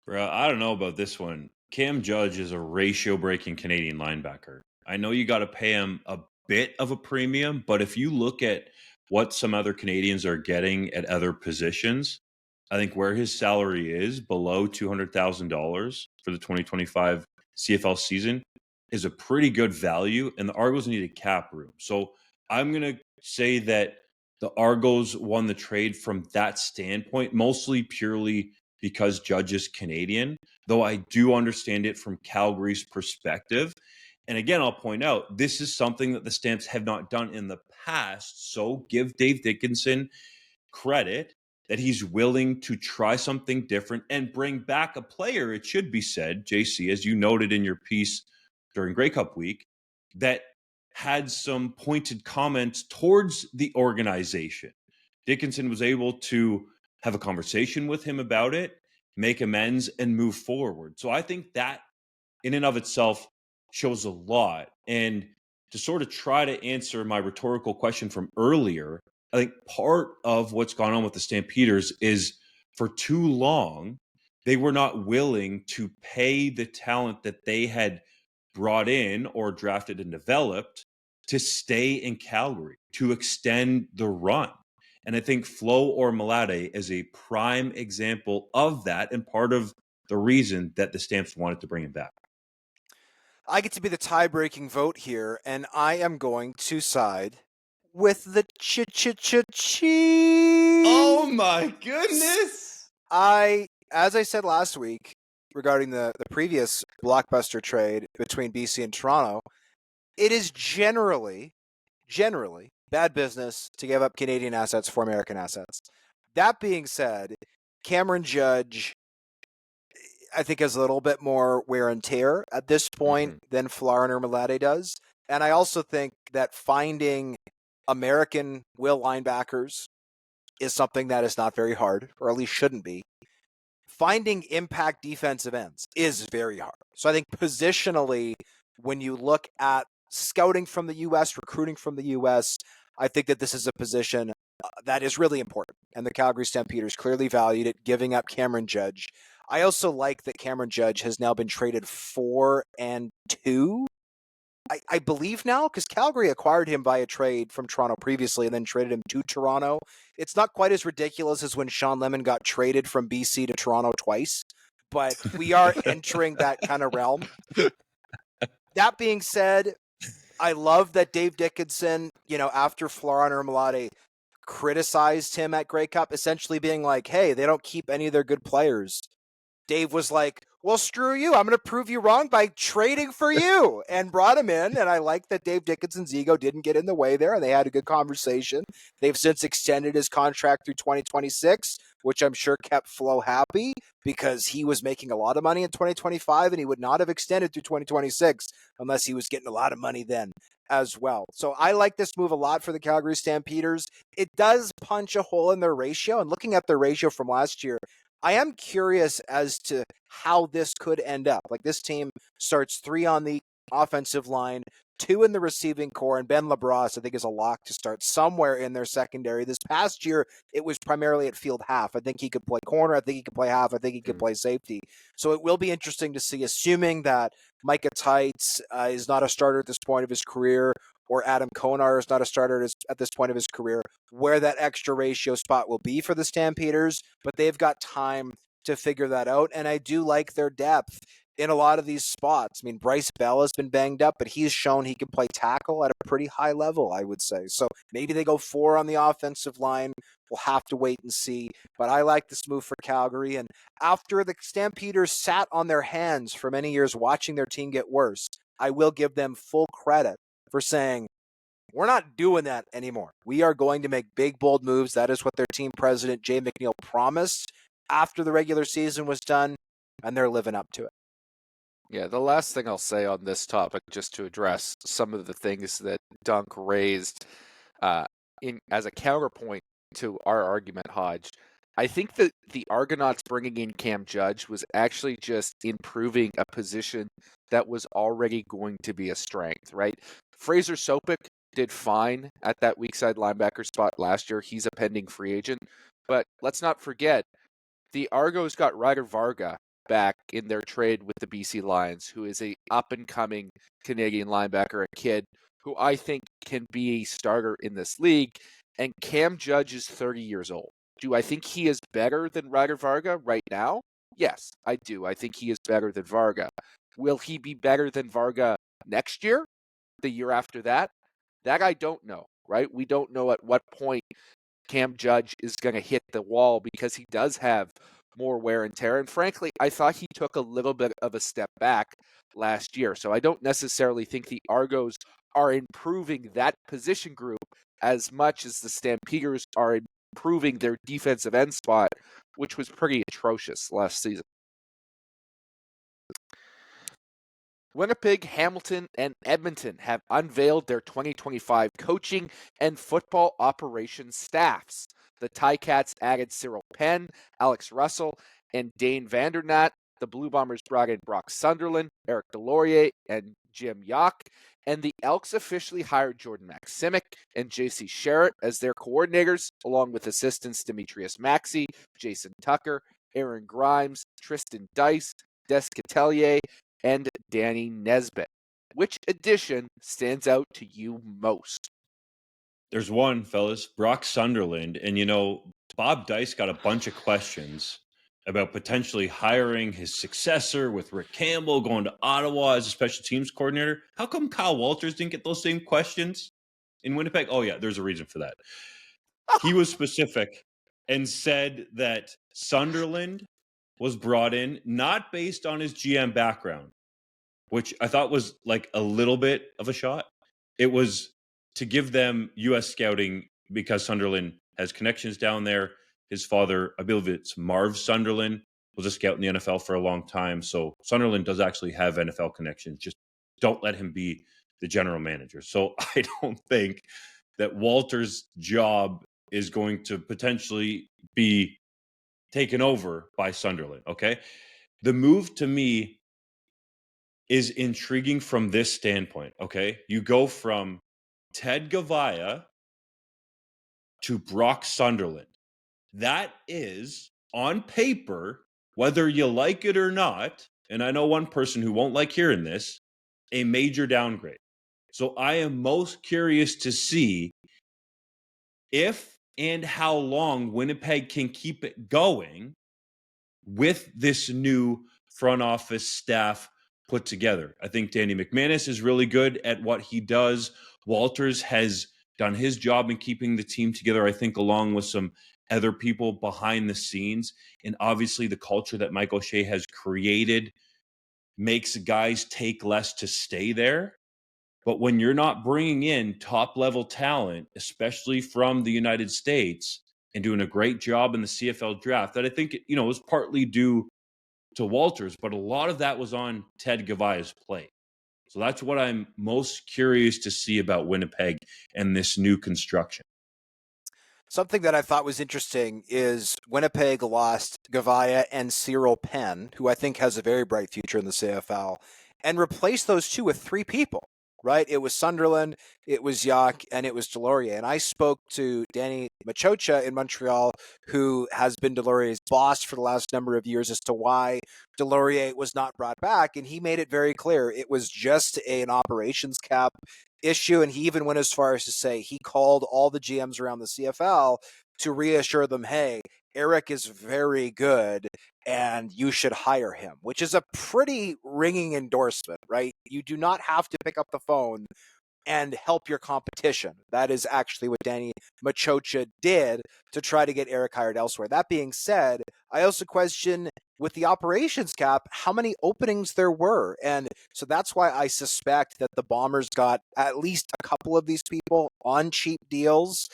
S1: Bro, I don't know about this one. Cam Judge is a ratio-breaking Canadian linebacker. I know you got to pay him a bit of a premium, but if you look at what some other Canadians are getting at other positions, I think where his salary is below $200,000 for the 2025 CFL season is a pretty good value, and the Argos need a cap room. So I'm going to say that the Argos won the trade from that standpoint, mostly purely because Judge is Canadian, though I do understand it from Calgary's perspective. And again, I'll point out, this is something that the Stamps have not done in the past. So give Dave Dickinson credit that he's willing to try something different and bring back a player, it should be said, JC, as you noted in your piece during Grey Cup week, that had some pointed comments towards the organization. Dickinson was able to have a conversation with him about it, make amends, and move forward. So I think that in and of itself shows a lot. And to sort of try to answer my rhetorical question from earlier, I think part of what's gone on with the Stampeders is for too long, they were not willing to pay the talent that they had brought in or drafted and developed to stay in Calgary, to extend the run. And I think Flo Orimolade is a prime example of that and part of the reason that the Stamps wanted to bring him back.
S2: I get to be the tie-breaking vote here, and I am going to side with the Chiefs.
S1: Oh my goodness!
S2: As I said last week regarding the previous Blockbuster trade between BC and Toronto, it is generally bad business to give up Canadian assets for American assets. That being said, Cameron Judge, I think, has a little bit more wear and tear at this point than Folarin Orimolade does. And I also think that finding American will linebackers is something that is not very hard, or at least shouldn't be. Finding impact defensive ends is very hard. So I think positionally, when you look at scouting from the U.S., recruiting from the U.S., I think that this is a position that is really important. And the Calgary Stampeders clearly valued it, giving up Cameron Judge. I also like that Cameron Judge has now been traded 4 and 2, I believe now, because Calgary acquired him via trade from Toronto previously and then traded him to Toronto. It's not quite as ridiculous as when Sean Lemon got traded from BC to Toronto twice, but we are entering that kind of realm. That being said, I love that Dave Dickinson, after Folarin Orimolade criticized him at Grey Cup, essentially being like, hey, they don't keep any of their good players. Dave was like, well, screw you. I'm going to prove you wrong by trading for you, and brought him in. And I like that Dave Dickinson's ego didn't get in the way there, and they had a good conversation. They've since extended his contract through 2026, which I'm sure kept Flo happy because he was making a lot of money in 2025, and he would not have extended through 2026 unless he was getting a lot of money then as well. So I like this move a lot for the Calgary Stampeders. It does punch a hole in their ratio, and looking at their ratio from last year, I am curious as to how this could end up. Like, this team starts 3 on the offensive line, 2 in the receiving core, and Ben LaBrosse, I think, is a lock to start somewhere in their secondary. This past year, it was primarily at field half. I think he could play corner. I think he could play half. I think he could play safety. So it will be interesting to see, assuming that Micah Tights is not a starter at this point of his career, or Adam Konar is not a starter at this point of his career, where that extra ratio spot will be for the Stampeders. But they've got time to figure that out. And I do like their depth in a lot of these spots. I mean, Bryce Bell has been banged up, but he's shown he can play tackle at a pretty high level, I would say. So maybe they go 4 on the offensive line. We'll have to wait and see. But I like this move for Calgary. And after the Stampeders sat on their hands for many years watching their team get worse, I will give them full credit for saying, we're not doing that anymore. We are going to make big, bold moves. That is what their team president, Jay McNeil, promised after the regular season was done, and they're living up to it.
S3: Yeah, the last thing I'll say on this topic, just to address some of the things that Dunk raised as a counterpoint to our argument, Hodge, I think that the Argonauts bringing in Cam Judge was actually just improving a position that was already going to be a strength, right? Fraser Sopik did fine at that weak side linebacker spot last year. He's a pending free agent. But let's not forget, the Argos got Ryder Varga back in their trade with the BC Lions, who is a up-and-coming Canadian linebacker, a kid who I think can be a starter in this league. And Cam Judge is 30 years old. Do I think he is better than Ryder Varga right now? Yes, I do. I think he is better than Varga. Will he be better than Varga next year? The year after that? That I don't know, right? We don't know at what point Cam Judge is going to hit the wall because he does have more wear and tear. And frankly, I thought he took a little bit of a step back last year. So I don't necessarily think the Argos are improving that position group as much as the Stampeders are improving their defensive end spot, which was pretty atrocious last season. Winnipeg, Hamilton, and Edmonton have unveiled their 2025 coaching and football operations staffs. The Ticats added Cyril Penn, Alex Russell, and Dane Vandernat. The Blue Bombers brought in Brock Sunderland, Eric Delorier, and Jim Yock. And the Elks officially hired Jordan Maximic and JC Sherritt as their coordinators, along with assistants Demetrius Maxey, Jason Tucker, Aaron Grimes, Tristan Dice, Des Catelier, and Danny Nesbitt. Which addition stands out to you most?
S1: There's one, fellas, Brock Sunderland. And, Bob Dice got a bunch of questions about potentially hiring his successor with Rick Campbell, going to Ottawa as a special teams coordinator. How come Kyle Walters didn't get those same questions in Winnipeg? Oh, yeah, there's a reason for that. He was specific and said that Sunderland was brought in not based on his GM background, which I thought was like a little bit of a shot. It was to give them U.S. scouting because Sunderland has connections down there. His father, I believe it's Marv Sunderland, was a scout in the NFL for a long time. So Sunderland does actually have NFL connections. Just don't let him be the general manager. So I don't think that Walter's job is going to potentially be taken over by Sunderland, okay? The move to me is intriguing from this standpoint, okay? You go from Ted Gavaya to Brock Sunderland. That is, on paper, whether you like it or not, and I know one person who won't like hearing this, a major downgrade. So I am most curious to see if and how long Winnipeg can keep it going with this new front office staff put together. I think Danny McManus is really good at what he does. Walters has done his job in keeping the team together, I think, along with some other people behind the scenes. And obviously the culture that Mike O'Shea has created makes guys take less to stay there. But when you're not bringing in top-level talent, especially from the United States, and doing a great job in the CFL draft, that I think, was partly due to Walters, but a lot of that was on Ted Gavaya's plate. So that's what I'm most curious to see about Winnipeg and this new construction.
S2: Something that I thought was interesting is Winnipeg lost Gavaya and Cyril Penn, who I think has a very bright future in the CFL, and replaced those two with 3 people. Right? It was Sunderland, it was Yock, and it was Delorier. And I spoke to Danny Machocha in Montreal, who has been Delorier's boss for the last number of years, as to why Delorier was not brought back. And he made it very clear it was just an operations cap issue. And he even went as far as to say he called all the GMs around the CFL to reassure them, hey, Eric is very good and you should hire him, which is a pretty ringing endorsement, right? You do not have to pick up the phone and help your competition. That is actually what Danny Machocha did to try to get Eric hired elsewhere. That being said, I also question with the operations cap how many openings there were. And so that's why I suspect that the Bombers got at least a couple of these people on cheap deals,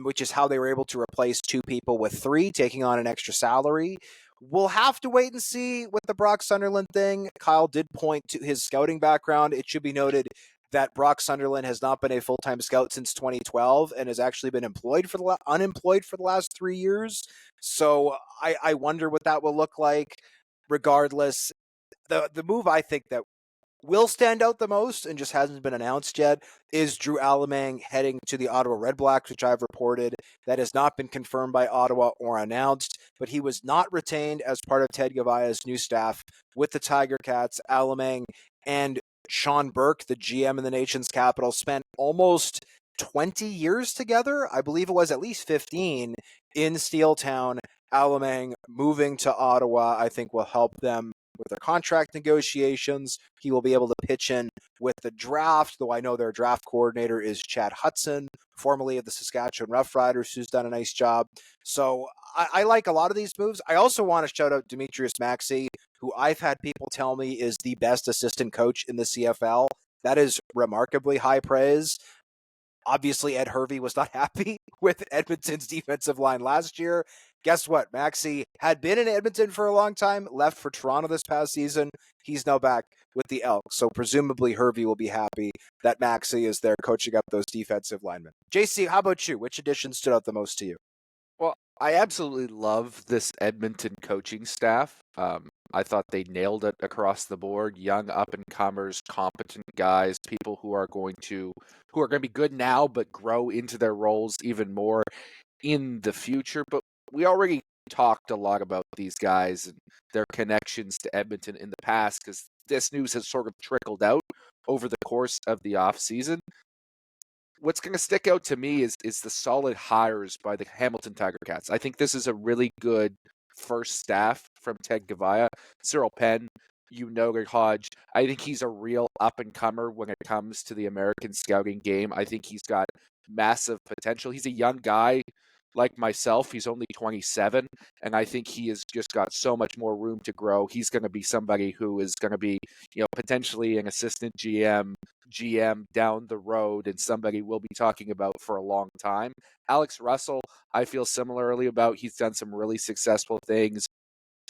S2: which is how they were able to replace 2 people with 3, taking on an extra salary. We'll have to wait and see with the Brock Sunderland thing. Kyle did point to his scouting background. It should be noted that Brock Sunderland has not been a full-time scout since 2012 and has actually been unemployed for the last 3 years. So I wonder what that will look like. Regardless, the move I think that will stand out the most and just hasn't been announced yet is Drew Alamang heading to the Ottawa Redblacks, which I've reported. That has not been confirmed by Ottawa or announced, but he was not retained as part of Ted Gavaya's new staff with the Tiger Cats. Alamang and Sean Burke, the GM in the nation's capital, spent almost 20 years together. I believe it was at least 15 in Steeltown. Alamang moving to Ottawa, I think, will help them with their contract negotiations. He will be able to pitch in with the draft, though I know their draft coordinator is Chad Hudson, formerly of the Saskatchewan Roughriders, who's done a nice job. So I like a lot of these moves. I also want to shout out Demetrius Maxey, who I've had people tell me is the best assistant coach in the CFL. That is remarkably high praise. Obviously, Ed Hervey was not happy with Edmonton's defensive line last year. Guess what? Maxey had been in Edmonton for a long time, left for Toronto this past season. He's now back with the Elks. So presumably Hervey will be happy that Maxey is there coaching up those defensive linemen. JC, how about you? Which addition stood out the most to you?
S3: Well, I absolutely love this Edmonton coaching staff. I thought they nailed it across the board. Young up-and-comers, competent guys, people who are going to be good now, but grow into their roles even more in the future. But we already talked a lot about these guys and their connections to Edmonton in the past because this news has sort of trickled out over the course of the offseason. What's going to stick out to me is the solid hires by the Hamilton Tiger Cats. I think this is a really good first staff from Ted Gavaya. Cyril Penn, Hodge. I think he's a real up-and-comer when it comes to the American scouting game. I think he's got massive potential. He's a young guy like myself. He's only 27, and I think he has just got so much more room to grow. He's going to be somebody who is going to be, potentially an assistant GM down the road, and somebody we'll be talking about for a long time. Alex Russell, I feel similarly about. He's done some really successful things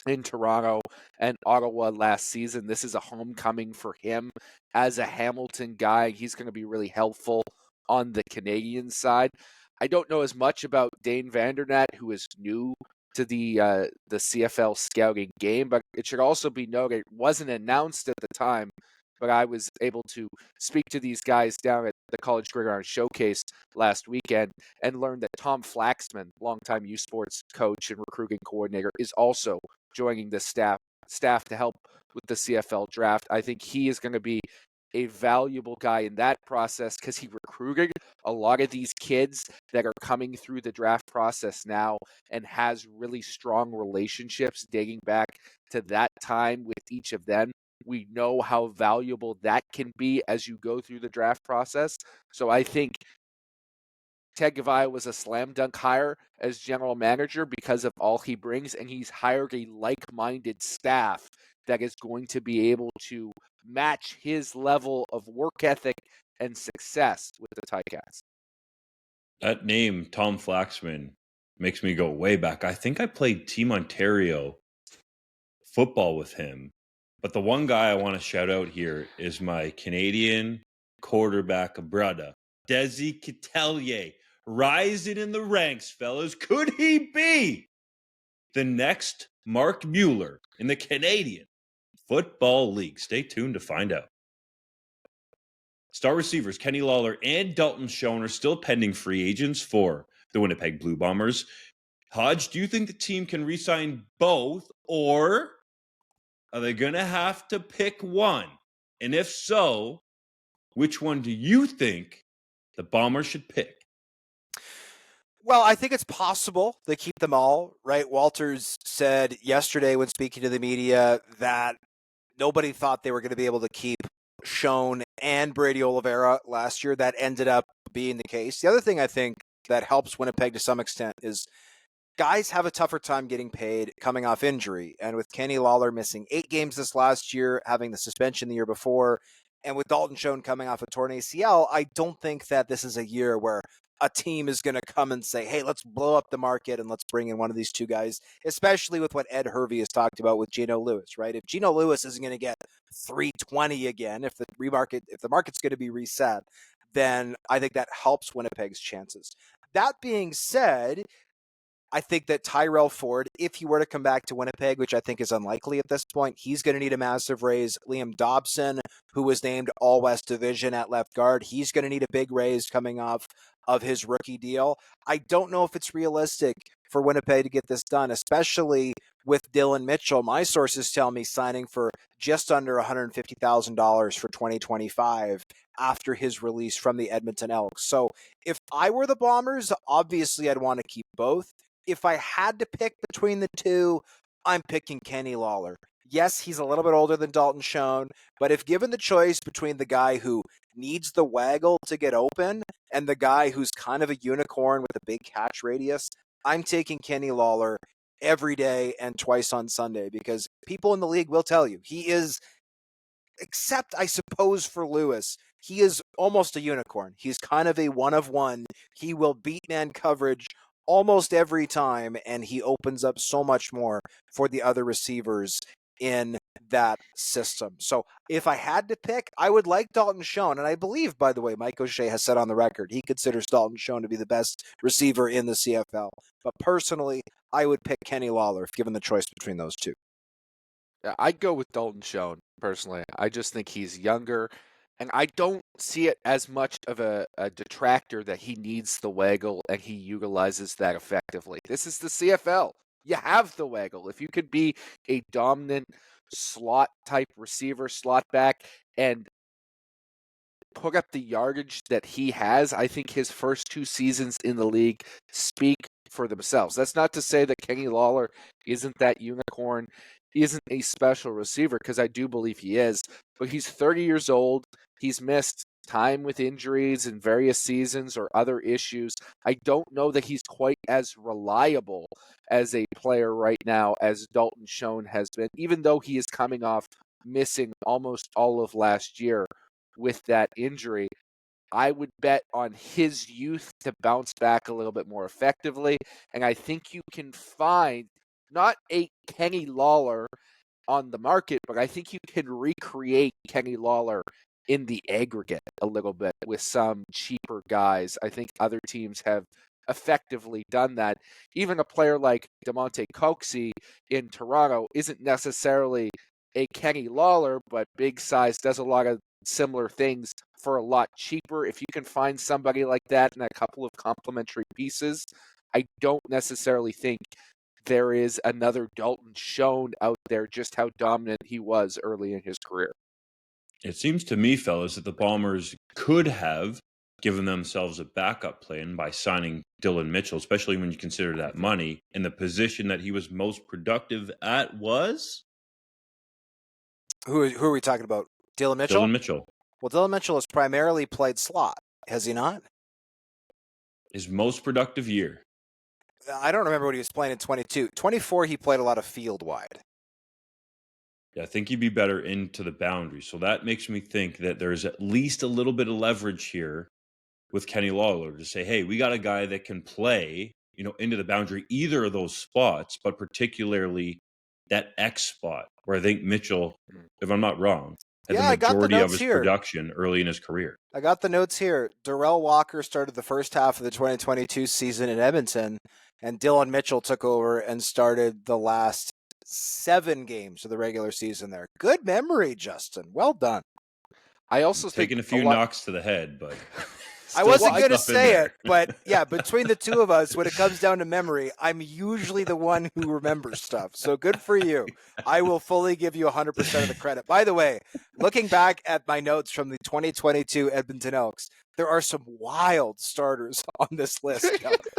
S3: in Toronto and Ottawa last season. This is a homecoming for him as a Hamilton guy. He's going to be really helpful on the Canadian side. I don't know as much about Dane Vandernat, who is new to the CFL scouting game, but it should also be noted, it wasn't announced at the time, but I was able to speak to these guys down at the College Gridiron Showcase last weekend and learned that Tom Flaxman, longtime U Sports coach and recruiting coordinator, is also joining the staff to help with the CFL draft. I think he is going to be a valuable guy in that process because he recruited a lot of these kids that are coming through the draft process now and has really strong relationships dating back to that time with each of them. We know how valuable that can be as you go through the draft process. So I think Ted Gavaya was a slam dunk hire as general manager because of all he brings, and he's hired a like-minded staff that is going to be able to match his level of work ethic and success with the Ticats.
S1: That name, Tom Flaxman, makes me go way back. I think I played Team Ontario football with him. But the one guy I want to shout out here is my Canadian quarterback brother, Desi Ketelier, rising in the ranks, fellas. Could he be the next Mark Mueller in the Canadian Football League? Stay tuned to find out. Star receivers Kenny Lawler and Dalton Schoen are still pending free agents for the Winnipeg Blue Bombers. Hodge, do you think the team can re-sign both, or are they going to have to pick one? And if so, which one do you think the Bombers should pick?
S2: Well, I think it's possible they keep them all, right? Walters said yesterday when speaking to the media that nobody thought they were going to be able to keep Schoen and Brady Oliveira last year. That ended up being the case. The other thing I think that helps Winnipeg to some extent is guys have a tougher time getting paid coming off injury. And with Kenny Lawler missing 8 games this last year, having the suspension the year before, and with Dalton Schoen coming off a torn ACL, I don't think that this is a year where a team is going to come and say, hey, let's blow up the market and let's bring in one of these two guys, especially with what Ed Hervey has talked about with Geno Lewis, right? If Geno Lewis isn't going to get 320 again, if the market's going to be reset, then I think that helps Winnipeg's chances. That being said, I think that Tyrell Ford, if he were to come back to Winnipeg, which I think is unlikely at this point, he's going to need a massive raise. Liam Dobson, who was named All-West Division at left guard, he's going to need a big raise coming off of his rookie deal. I don't know if it's realistic for Winnipeg to get this done, especially with Dylan Mitchell. My sources tell me signing for just under $150,000 for 2025 after his release from the Edmonton Elks. So if I were the Bombers, obviously I'd want to keep both. If I had to pick between the two, I'm picking Kenny Lawler. Yes, he's a little bit older than Dalton Schoen, but if given the choice between the guy who needs the waggle to get open and the guy who's kind of a unicorn with a big catch radius, I'm taking Kenny Lawler every day and twice on Sunday because people in the league will tell you he is, except I suppose for Lewis, he is almost a unicorn. He's kind of a one of one. He will beat man coverage almost every time, and he opens up so much more for the other receivers in that system. So if I had to pick, I would like Dalton Schoen, and I believe, by the way, Mike O'Shea has said on the record he considers Dalton Schoen to be the best receiver in the CFL. But personally, I would pick Kenny Lawler if given the choice between those two.
S3: Yeah, I'd go with Dalton Schoen, personally. I just think he's younger, and I don't see it as much of a detractor that he needs the waggle and he utilizes that effectively. This is the CFL. You have the waggle. If you could be a dominant slot-type receiver, slot back, and put up the yardage that he has, I think his first 2 seasons in the league speak for themselves. That's not to say that Kenny Lawler isn't that unicorn, isn't a special receiver, because I do believe he is, but he's 30 years old. He's missed time with injuries in various seasons or other issues. I don't know that he's quite as reliable as a player right now as Dalton Schoen has been, even though he is coming off missing almost all of last year with that injury. I would bet on his youth to bounce back a little bit more effectively, and I think you can find not a Kenny Lawler on the market, but I think you can recreate Kenny Lawler in the aggregate a little bit with some cheaper guys. I think other teams have effectively done that. Even a player like DeMonte Coxey in Toronto isn't necessarily a Kenny Lawler, but big size, does a lot of similar things for a lot cheaper. If you can find somebody like that and a couple of complementary pieces, I don't necessarily think there is another Dalton Schoen out there, just how dominant he was early in his career.
S1: It seems to me, fellas, that the Bombers could have given themselves a backup plan by signing Dylan Mitchell, especially when you consider that money, and the position that he was most productive at was?
S2: Who are we talking about? Dylan Mitchell?
S1: Dylan Mitchell.
S2: Well, Dylan Mitchell has primarily played slot, has he not?
S1: His most productive year.
S2: I don't remember what he was playing in 22. 24, he played a lot of field wide.
S1: Yeah, I think he'd be better into the boundary. So that makes me think that there's at least a little bit of leverage here with Kenny Lawler to say, hey, we got a guy that can play, into the boundary, either of those spots, but particularly that X spot where I think Mitchell, if I'm not wrong, had the majority of his production early in his career.
S2: I got the notes here. Darrell Walker started the first half of the 2022 season in Edmonton, and Dylan Mitchell took over and started the last 7 games of the regular season there. Good memory, Justin. Well done.
S3: I also
S1: taking a few knocks to the head, but
S2: I wasn't
S1: some
S2: going to
S1: stuff in
S2: say
S1: there.
S2: it, but yeah, between the two of us, when it comes down to memory, I'm usually the one who remembers stuff. So good for you. I will fully give you 100% of the credit. By the way, looking back at my notes from the 2022 Edmonton Elks, there are some wild starters on this list.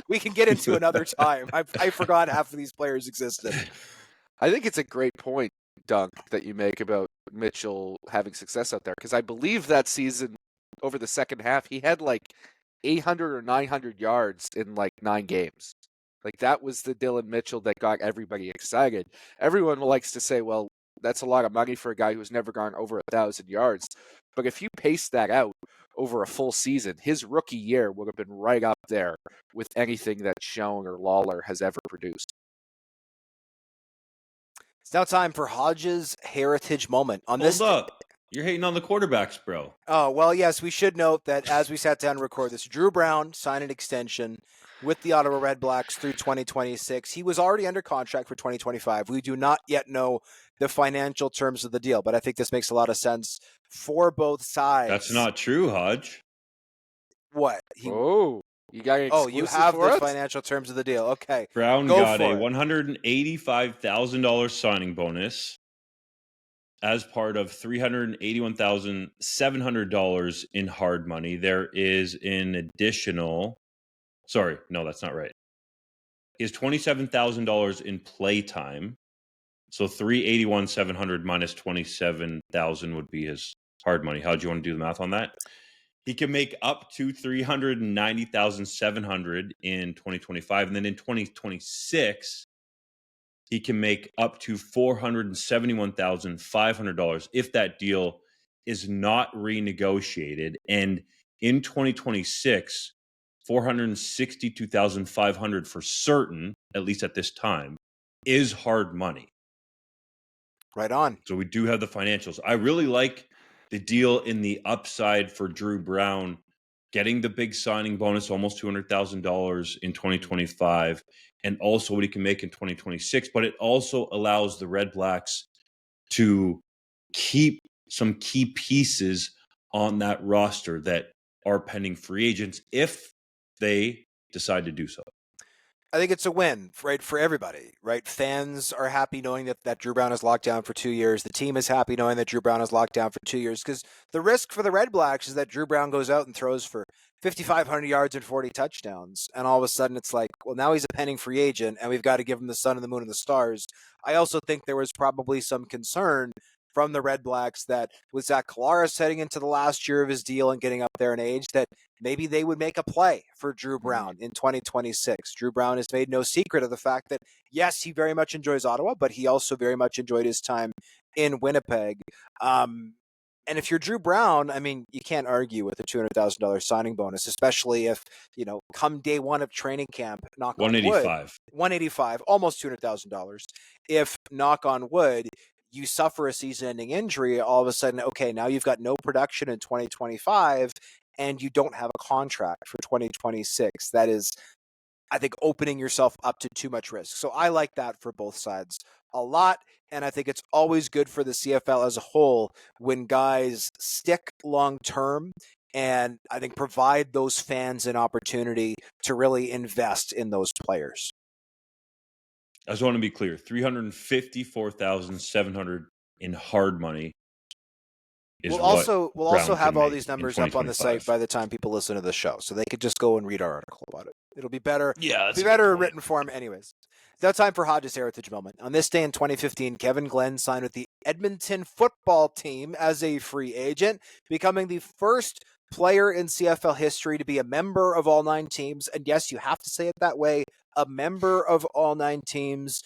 S2: We can get into another time. I forgot half of these players existed.
S3: I think it's a great point, Dunk, that you make about Mitchell having success out there, because I believe that season, over the second half, he had like 800 or 900 yards in like 9 games. Like, that was the Dylan Mitchell that got everybody excited. Everyone likes to say, well, that's a lot of money for a guy who's never gone over 1,000 yards. But if you pace that out over a full season, his rookie year would have been right up there with anything that Schoen or Lawler has ever produced.
S2: It's now time for Hodge's heritage moment. On this,
S1: Hold up. You're hating on the quarterbacks, bro.
S2: Oh, well, yes, we should note that as we sat down to record this, Drew Brown signed an extension with the Ottawa Redblacks through 2026. He was already under contract for 2025. We do not yet know the financial terms of the deal, but I think this makes a lot of sense for both sides.
S1: That's not true, Hodge.
S2: What?
S3: You got an exclusive
S2: you have
S3: for
S2: the
S3: us?
S2: financial terms of the deal. Okay.
S1: Brown
S2: Go
S1: got
S2: for
S1: a
S2: it.
S1: $185,000 signing bonus as part of $381,700 in hard money. There is an additional, sorry, no, that's not right. He has $27,000 in play time. So $381,700 minus $27,000 would be his hard money. How do you want to do the math on that? He can make up to $390,700 in 2025, and then in 2026, he can make up to $471,500 if that deal is not renegotiated. And in 2026, $462,500 for certain, at least at this time, is hard money.
S2: Right on.
S1: So we do have the financials. I really like the deal in the upside for Drew Brown, getting the big signing bonus, almost $200,000 in 2025, and also what he can make in 2026. But it also allows the Redblacks to keep some key pieces on that roster that are pending free agents if they decide to do so.
S2: I think it's a win, right, for everybody, right? Fans are happy knowing that Drew Brown is locked down for 2 years. The team is happy knowing that Drew Brown is locked down for 2 years, because the risk for the Red Blacks is that Drew Brown goes out and throws for 5,500 yards and 40 touchdowns, and all of a sudden it's like, well, now he's a pending free agent, and we've got to give him the sun and the moon and the stars. I also think there was probably some concern from the Red Blacks that with Zach Collaros heading into the last year of his deal and getting up there in age, that maybe they would make a play for Drew Brown in 2026. Drew Brown has made no secret of the fact that, yes, he very much enjoys Ottawa, but he also very much enjoyed his time in Winnipeg. And if you're Drew Brown, I mean, you can't argue with a $200,000 signing bonus, especially if, come day one of training camp, knock on wood, 185, almost $200,000. If, knock on wood, you suffer a season-ending injury, all of a sudden, okay, now you've got no production in 2025, and you don't have a contract for 2026. That is, I think, opening yourself up to too much risk. So I like that for both sides a lot, and I think it's always good for the CFL as a whole when guys stick long-term and I think provide those fans an opportunity to really invest in those players.
S1: I just want to be clear, $354,700 in hard money.
S2: We'll also have all these numbers up on the site by the time people listen to the show, so they could just go and read our article about it. It'll be better.
S1: Yeah,
S2: be better in written form, anyways. It's now time for Hodge's heritage moment. On this day in 2015, Kevin Glenn signed with the Edmonton football team as a free agent, becoming the first player in CFL history to be a member of all 9 teams. And yes, you have to say it that way, a member of all 9 teams.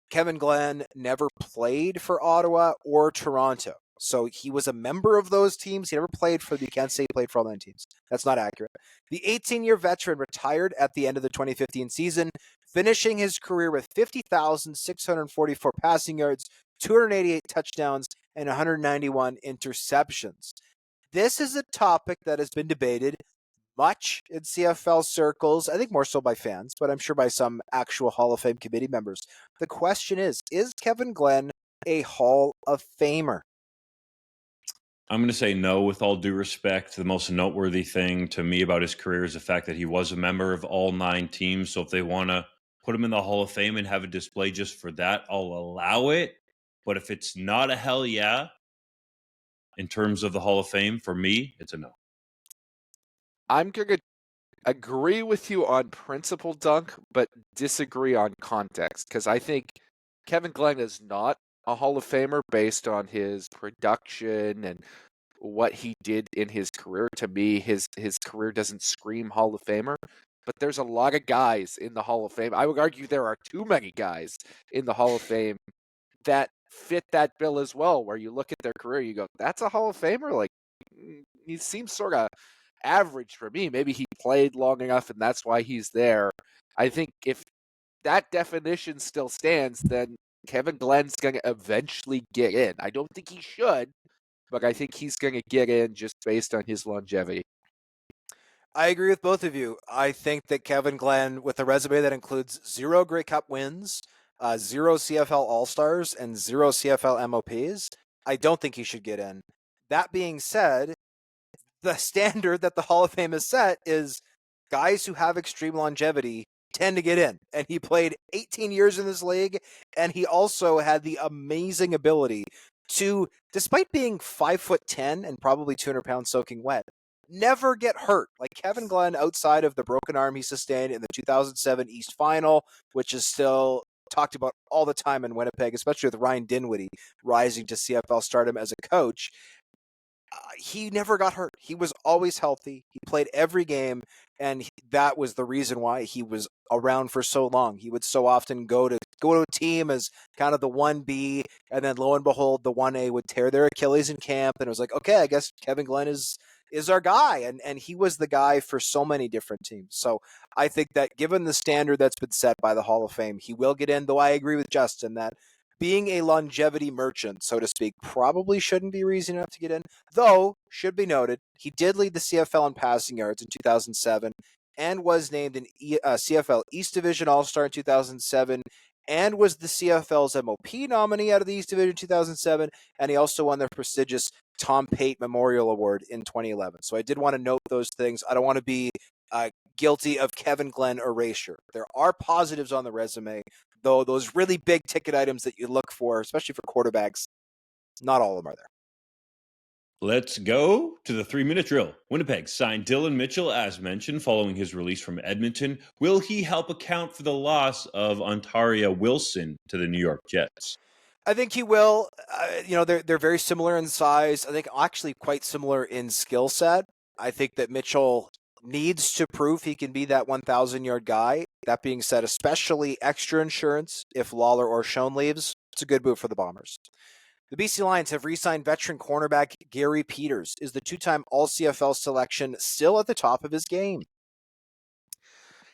S2: Kevin Glenn never played for Ottawa or Toronto. So he was a member of those teams. He never played for, you can't say he played for all 9 teams. That's not accurate. The 18-year veteran retired at the end of the 2015 season, finishing his career with 50,644 passing yards, 288 touchdowns, and 191 interceptions. This is a topic that has been debated much in CFL circles, I think more so by fans, but I'm sure by some actual Hall of Fame committee members. The question is Kevin Glenn a Hall of Famer?
S1: I'm going to say no with all due respect. The most noteworthy thing to me about his career is the fact that he was a member of all 9 teams. So if they want to put him in the Hall of Fame and have a display just for that, I'll allow it. But if it's not a hell yeah, in terms of the Hall of Fame, for me, it's a no.
S3: I'm going to agree with you on principle, Dunk, but disagree on context, because I think Kevin Glenn is not a Hall of Famer based on his production and what he did in his career. To me, his career doesn't scream Hall of Famer, but there's a lot of guys in the Hall of Fame. I would argue there are too many guys in the Hall of Fame that fit that bill as well, where you look at their career, you go, that's a Hall of Famer? Like, he seems sort of average for me. Maybe he played long enough and that's why he's there. I think if that definition still stands, then Kevin Glenn's going to eventually get in. I don't think he should, but I think he's going to get in just based on his longevity.
S2: I agree with both of you. I think that Kevin Glenn, with a resume that includes 0 Grey Cup wins, 0 CFL All-Stars, and 0 CFL MOPs, I don't think he should get in. That being said, the standard that the Hall of Fame has set is guys who have extreme longevity tend to get in. And he played 18 years in this league, and he also had the amazing ability to, despite being 5'10" and probably 200 pounds soaking wet, never get hurt. Like Kevin Glenn, outside of the broken arm he sustained in the 2007 East Final, which is still talked about all the time in Winnipeg, especially with Ryan Dinwiddie rising to CFL stardom as a coach, he never got hurt. He was always healthy. He played every game, and that was the reason why he was around for so long. He would so often go to a team as kind of the 1B, and then lo and behold, the 1A would tear their Achilles in camp, and it was like, okay, I guess Kevin Glenn is our guy, and he was the guy for so many different teams. So I think that given the standard that's been set by the Hall of Fame, he will get in, though I agree with Justin that being a longevity merchant, so to speak, probably shouldn't be reason enough to get in. Though, should be noted, he did lead the CFL in passing yards in 2007 and was named an CFL East Division All-Star in 2007 and was the CFL's MOP nominee out of the East Division in 2007, and he also won the prestigious Tom Pate Memorial Award in 2011. So I did want to note those things. I don't want to be guilty of Kevin Glenn erasure. There are positives on the resume, though those really big ticket items that you look for, especially for quarterbacks, not all of them are there.
S1: Let's go to the 3-minute drill. Winnipeg signed Dylan Mitchell, as mentioned, following his release from Edmonton. Will he help account for the loss of Ontario Wilson to the New York Jets?
S2: I think he will. They're very similar in size. I think actually quite similar in skill set. I think that Mitchell needs to prove he can be that 1,000-yard guy. That being said, especially extra insurance if Lawler or Schoen leaves, it's a good move for the Bombers. The BC Lions have re-signed veteran cornerback Gary Peters. Is the 2-time All-CFL selection still at the top of his game?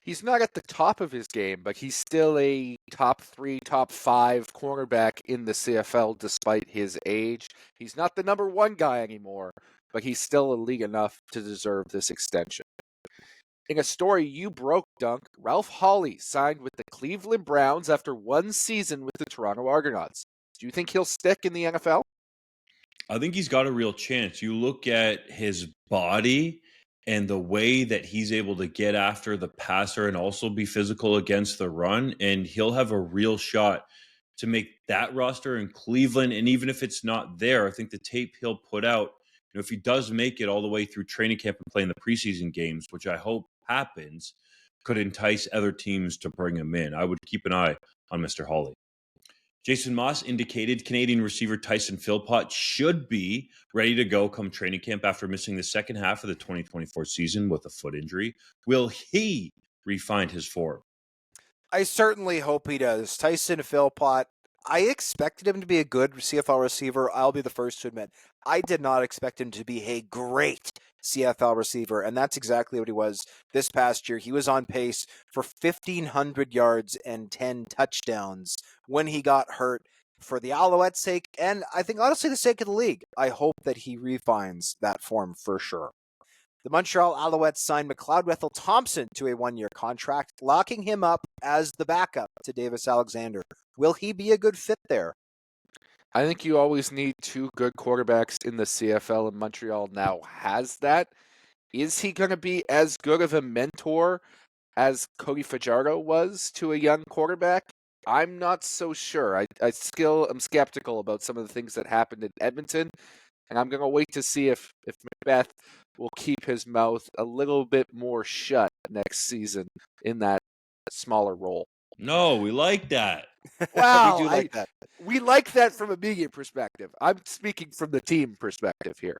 S3: He's not at the top of his game, but he's still a top 3, top 5 cornerback in the CFL despite his age. He's not the number 1 guy anymore, but he's still elite enough to deserve this extension. In a story you broke, Dunk, Ralph Hawley signed with the Cleveland Browns after 1 season with the Toronto Argonauts. Do you think he'll stick in the NFL?
S1: I think he's got a real chance. You look at his body and the way that he's able to get after the passer and also be physical against the run, and he'll have a real shot to make that roster in Cleveland. And even if it's not there, I think the tape he'll put out, if he does make it all the way through training camp and play in the preseason games, which I hope happens, could entice other teams to bring him in. I would keep an eye on Mr. Hawley. Jason Moss indicated Canadian receiver Tyson Philpott should be ready to go come training camp after missing the second half of the 2024 season with a foot injury. Will he refine his form?
S2: I certainly hope he does. Tyson Philpott, I expected him to be a good CFL receiver. I'll be the first to admit. I did not expect him to be a great CFL receiver, and that's exactly what he was this past year. He was on pace for 1,500 yards and 10 touchdowns when he got hurt. For the Alouettes' sake, and I think honestly the sake of the league, I hope that he refines that form for sure. The Montreal Alouettes signed McLeod Bethel Thompson to a 1-year contract, locking him up as the backup to Davis Alexander. Will he be a good fit there?
S3: I think you always need two good quarterbacks in the CFL, and Montreal now has that. Is he going to be as good of a mentor as Cody Fajardo was to a young quarterback? I'm not so sure. I still am skeptical about some of the things that happened in Edmonton, and I'm going to wait to see if Macbeth will keep his mouth a little bit more shut next season in that smaller role.
S1: No, we like that.
S3: Wow,
S2: we do like that.
S3: we like that from a media perspective. I'm speaking from the team perspective here.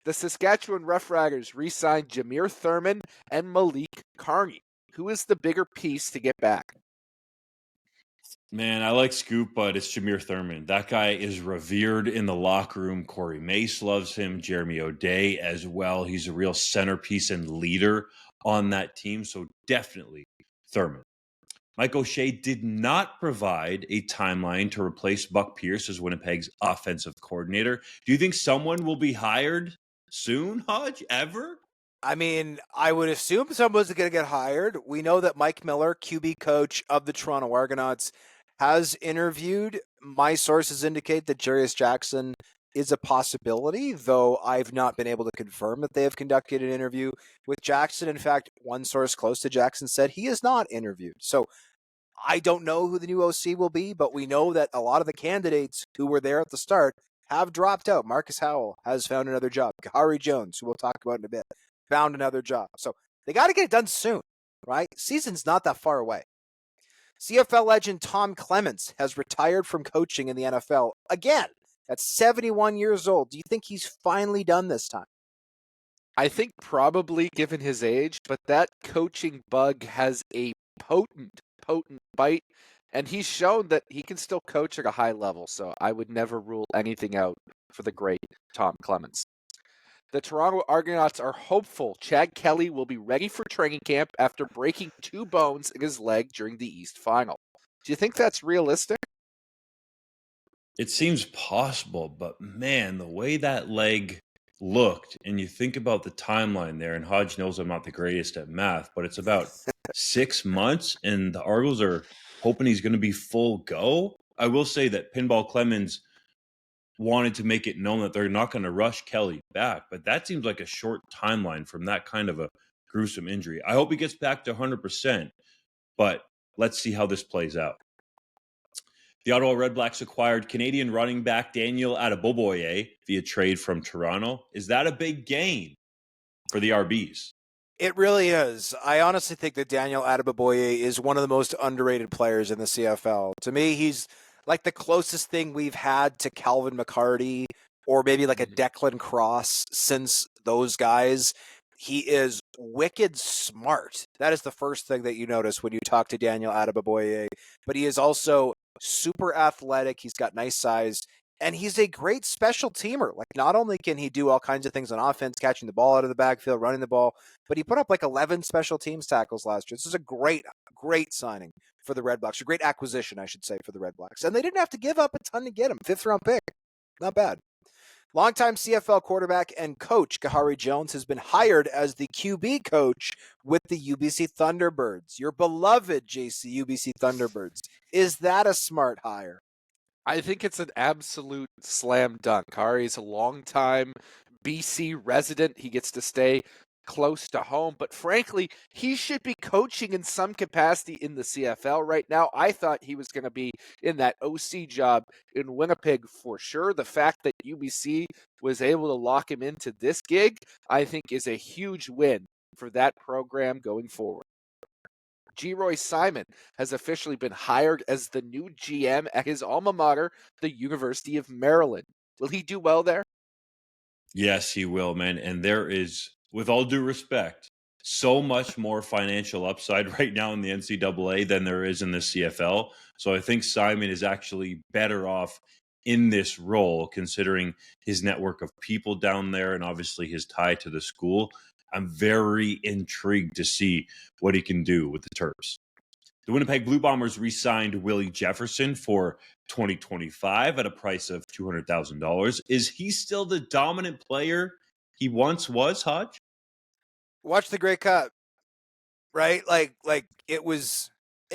S3: The Saskatchewan Roughriders re-signed Jameer Thurman and Malik Carney. Who is the bigger piece to get back?
S1: Man, I like Scoop, but it's Jameer Thurman. That guy is revered in the locker room. Corey Mace loves him. Jeremy O'Day as well. He's a real centerpiece and leader on that team. So definitely Thurman. Mike O'Shea did not provide a timeline to replace Buck Pierce as Winnipeg's offensive coordinator. Do you think someone will be hired soon, Hodge? Ever?
S2: I mean, I would assume someone's going to get hired. We know that Mike Miller, QB coach of the Toronto Argonauts, has interviewed. My sources indicate that Jarius Jackson is a possibility, though I've not been able to confirm that they have conducted an interview with Jackson. In fact, one source close to Jackson said he is not interviewed. So I don't know who the new OC will be, but we know that a lot of the candidates who were there at the start have dropped out. Marcus Howell has found another job. Kahari Jones, who we'll talk about in a bit, found another job. So they got to get it done soon, right? Season's not that far away. CFL legend Tom Clements has retired from coaching in the NFL again at 71 years old. Do you think he's finally done this time?
S3: I think probably given his age, but that coaching bug has a potent bite, and he's shown that he can still coach at a high level, so I would never rule anything out for the great Tom Clements. The Toronto Argonauts are hopeful Chad Kelly will be ready for training camp after breaking 2 bones in his leg during the East Final. Do you think that's realistic?
S1: It seems possible, but man, the way that leg looked, and you think about the timeline there, and Hodge knows I'm not the greatest at math, but it's about 6 months, and the Argos are hoping he's going to be full go. I will say that Pinball Clemens wanted to make it known that they're not going to rush Kelly back, but that seems like a short timeline from that kind of a gruesome injury. I hope he gets back to 100%, but let's see how this plays out. The Ottawa Redblacks acquired Canadian running back Daniel Adeboboye via trade from Toronto. Is that a big gain for the RBs?
S2: It really is. I honestly think that Daniel Adeboboye is one of the most underrated players in the CFL. To me, he's like the closest thing we've had to Calvin McCarty or maybe like a Declan Cross since those guys. He is wicked smart. That is the first thing that you notice when you talk to Daniel Adeboboye. But he is also super athletic. He's got nice size. And he's a great special teamer. Like, not only can he do all kinds of things on offense, catching the ball out of the backfield, running the ball, but he put up like 11 special teams tackles last year. This is a great signing for the Redblacks, a great acquisition, I should say, for the Redblacks. And they didn't have to give up a ton to get him. 5th-round pick. Not bad. Longtime CFL quarterback and coach Kahari Jones has been hired as the QB coach with the UBC Thunderbirds. Your beloved JC UBC Thunderbirds. Is that a smart hire?
S3: I think it's an absolute slam dunk. Kahari's a longtime BC resident. He gets to stay close to home, but frankly, he should be coaching in some capacity in the CFL right now. I thought he was going to be in that OC job in Winnipeg for sure. The fact that UBC was able to lock him into this gig, I think is a huge win for that program going forward. G. Roy Simon has officially been hired as the new GM at his alma mater, the University of Maryland. Will he do well there?
S1: Yes, he will, man. And there is, with all due respect, so much more financial upside right now in the NCAA than there is in the CFL. So I think Simon is actually better off in this role, considering his network of people down there and obviously his tie to the school. I'm very intrigued to see what he can do with the Terps. The Winnipeg Blue Bombers re-signed Willie Jefferson for 2025 at a price of $200,000. Is he still the dominant player he once was, Hodge?
S2: Watch the Grey Cup, right? Like it was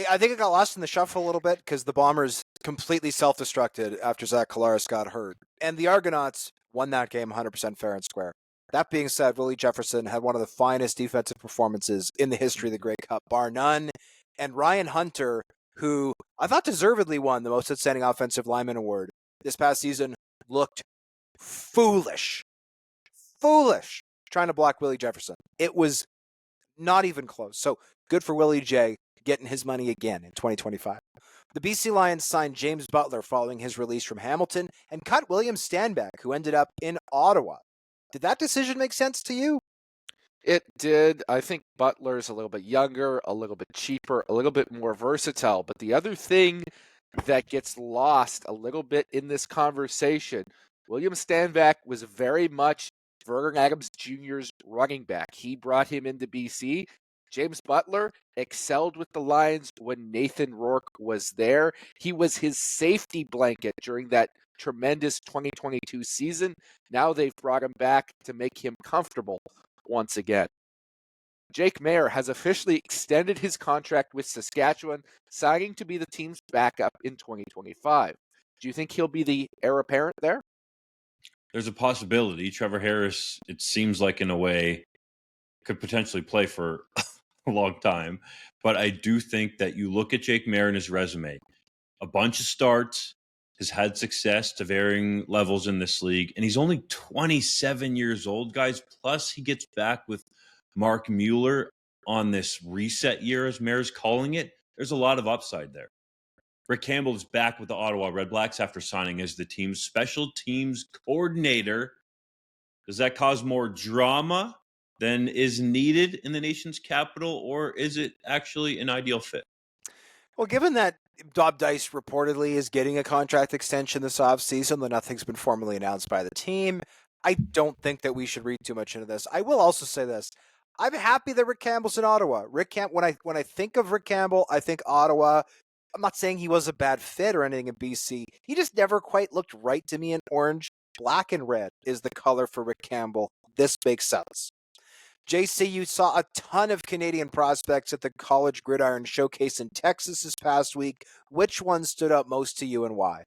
S2: I think it got lost in the shuffle a little bit because the Bombers completely self-destructed after Zach Collaros got hurt. And the Argonauts won that game 100% fair and square. That being said, Willie Jefferson had one of the finest defensive performances in the history of the Grey Cup, bar none. And Ryan Hunter, who I thought deservedly won the Most Outstanding Offensive Lineman Award this past season, looked foolish trying to block Willie Jefferson. It was not even close. So good for Willie J getting his money again in 2025. The BC Lions signed James Butler following his release from Hamilton and cut William Stanback, who ended up in Ottawa. Did that decision make sense to you?
S3: It did. I think Butler's a little bit younger, a little bit cheaper, a little bit more versatile. But the other thing that gets lost a little bit in this conversation, William Stanback was very much Vernon Adams Jr.'s running back. He brought him into BC. James Butler excelled with the Lions when Nathan Rourke was there. He was his safety blanket during that tremendous 2022 season. Now they've brought him back to make him comfortable once again. Jake Maier has officially extended his contract with Saskatchewan, signing to be the team's backup in 2025. Do you think he'll be the heir apparent there?
S1: There's a possibility. Trevor Harris, it seems like in a way, could potentially play for a long time. But I do think that you look at Jake Maier and his resume, a bunch of starts, has had success to varying levels in this league, and he's only 27 years old, guys. Plus, he gets back with Mark Mueller on this reset year, as Mayor's calling it. There's a lot of upside there. Rick Campbell is back with the Ottawa Redblacks after signing as the team's special teams coordinator. Does that cause more drama than is needed in the nation's capital, or is it actually an ideal fit?
S2: Well, given that Bob Dice reportedly is getting a contract extension this offseason, though nothing's been formally announced by the team, I don't think that we should read too much into this. I will also say this. I'm happy that Rick Campbell's in Ottawa. When I think of Rick Campbell, I think Ottawa. I'm not saying he was a bad fit or anything in BC. He just never quite looked right to me in orange. Black and red is the color for Rick Campbell. This makes sense. JC, you saw a ton of Canadian prospects at the College Gridiron Showcase in Texas this past week. Which one stood out most to you and why?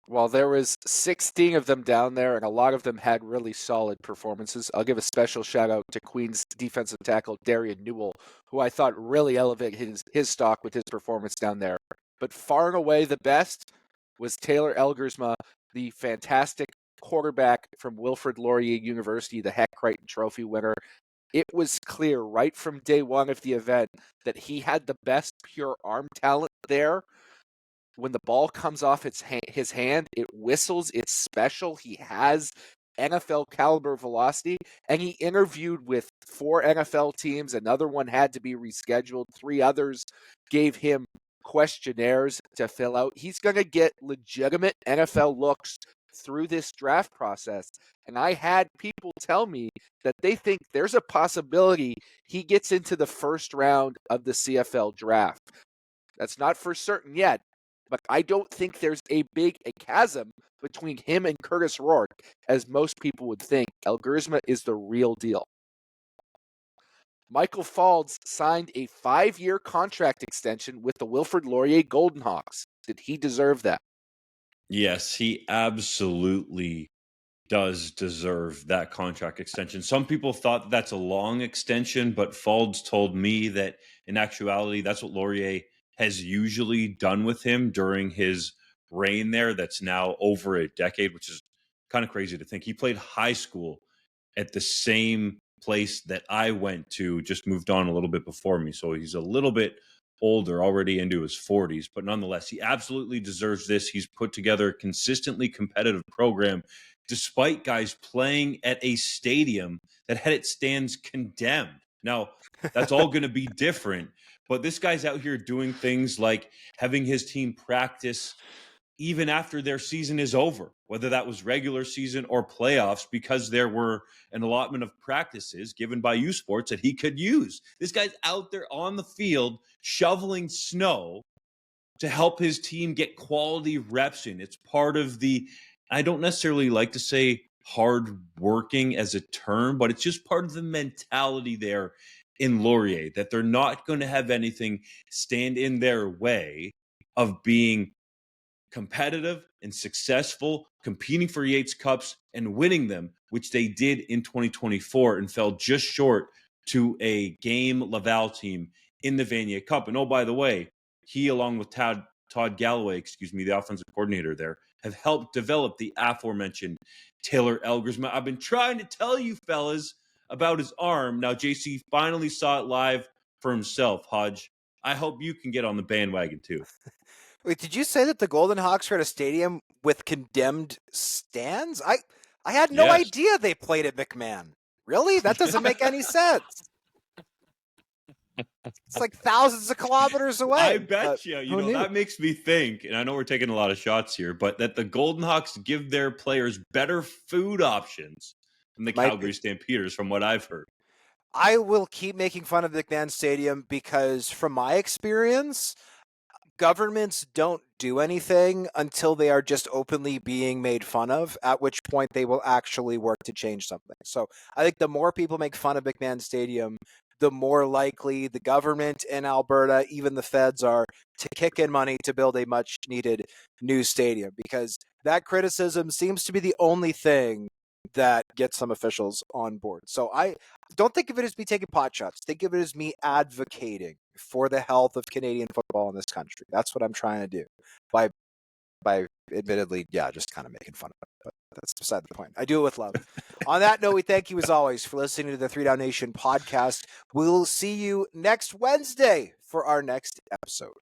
S3: Well, there was 16 of them down there, and a lot of them had really solid performances. I'll give a special shout-out to Queen's defensive tackle, Darian Newell, who I thought really elevated his stock with his performance down there. But far and away the best was Taylor Elgersma, the fantastic quarterback from Wilfrid Laurier University, the Heck Crichton Trophy winner. It was clear right from day one of the event that he had the best pure arm talent there. When the ball comes off his hand, it whistles. It's special. He has NFL caliber velocity, and he interviewed with 4 NFL teams. Another one had to be rescheduled. 3 others gave him questionnaires to fill out. He's going to get legitimate NFL looks through this draft process. And I had people tell me that they think there's a possibility he gets into the first round of the CFL draft. That's not for certain yet, but I don't think there's a chasm between him and Curtis Rourke, as most people would think. Elgersma is the real deal. Michael Faulds signed a 5-year contract extension with the Wilfrid Laurier Golden Hawks. Did he deserve that?
S1: Yes, he absolutely does deserve that contract extension. Some people thought that's a long extension, but Faulds told me that in actuality, that's what Laurier has usually done with him during his reign there. That's now over a decade, which is kind of crazy to think. He played high school at the same place that I went to, just moved on a little bit before me. So he's a little bit older, already into his 40s, but nonetheless, he absolutely deserves this. He's put together a consistently competitive program, despite guys playing at a stadium that had its stands condemned. Now, that's all going to be different, but this guy's out here doing things like having his team practice even after their season is over, whether that was regular season or playoffs, because there were an allotment of practices given by U Sports that he could use. This guy's out there on the field shoveling snow to help his team get quality reps in. It's part of the, I don't necessarily like to say hard working as a term, but it's just part of the mentality there in Laurier, that they're not going to have anything stand in their way of being competitive and successful, competing for Yates Cups and winning them, which they did in 2024 and fell just short to a game Laval team in the Vanier Cup. And oh, by the way, he, along with Todd Galloway, the offensive coordinator there, have helped develop the aforementioned Taylor Elgersma. I've been trying to tell you fellas about his arm. Now, JC finally saw it live for himself, Hodge. I hope you can get on the bandwagon too.
S2: Wait, did you say that the Golden Hawks are at a stadium with condemned stands? I had no idea they played at McMahon. Really? That doesn't make any sense. It's like thousands of kilometers away.
S1: I bet you, that makes me think, and I know we're taking a lot of shots here, but that the Golden Hawks give their players better food options than the Calgary Stampeders, from what I've heard.
S2: I will keep making fun of McMahon Stadium because, from my experience, governments don't do anything until they are just openly being made fun of, at which point they will actually work to change something. So I think the more people make fun of McMahon Stadium, the more likely the government in Alberta, even the feds, are to kick in money to build a much-needed new stadium, because that criticism seems to be the only thing that gets some officials on board. So I don't think of it as me taking pot shots. Think of it as me advocating for the health of Canadian football in this country. That's what I'm trying to do by admittedly, just kind of making fun of it. But that's beside the point. I do it with love. On that note, we thank you as always for listening to the 3DownNation podcast. We'll see you next Wednesday for our next episode.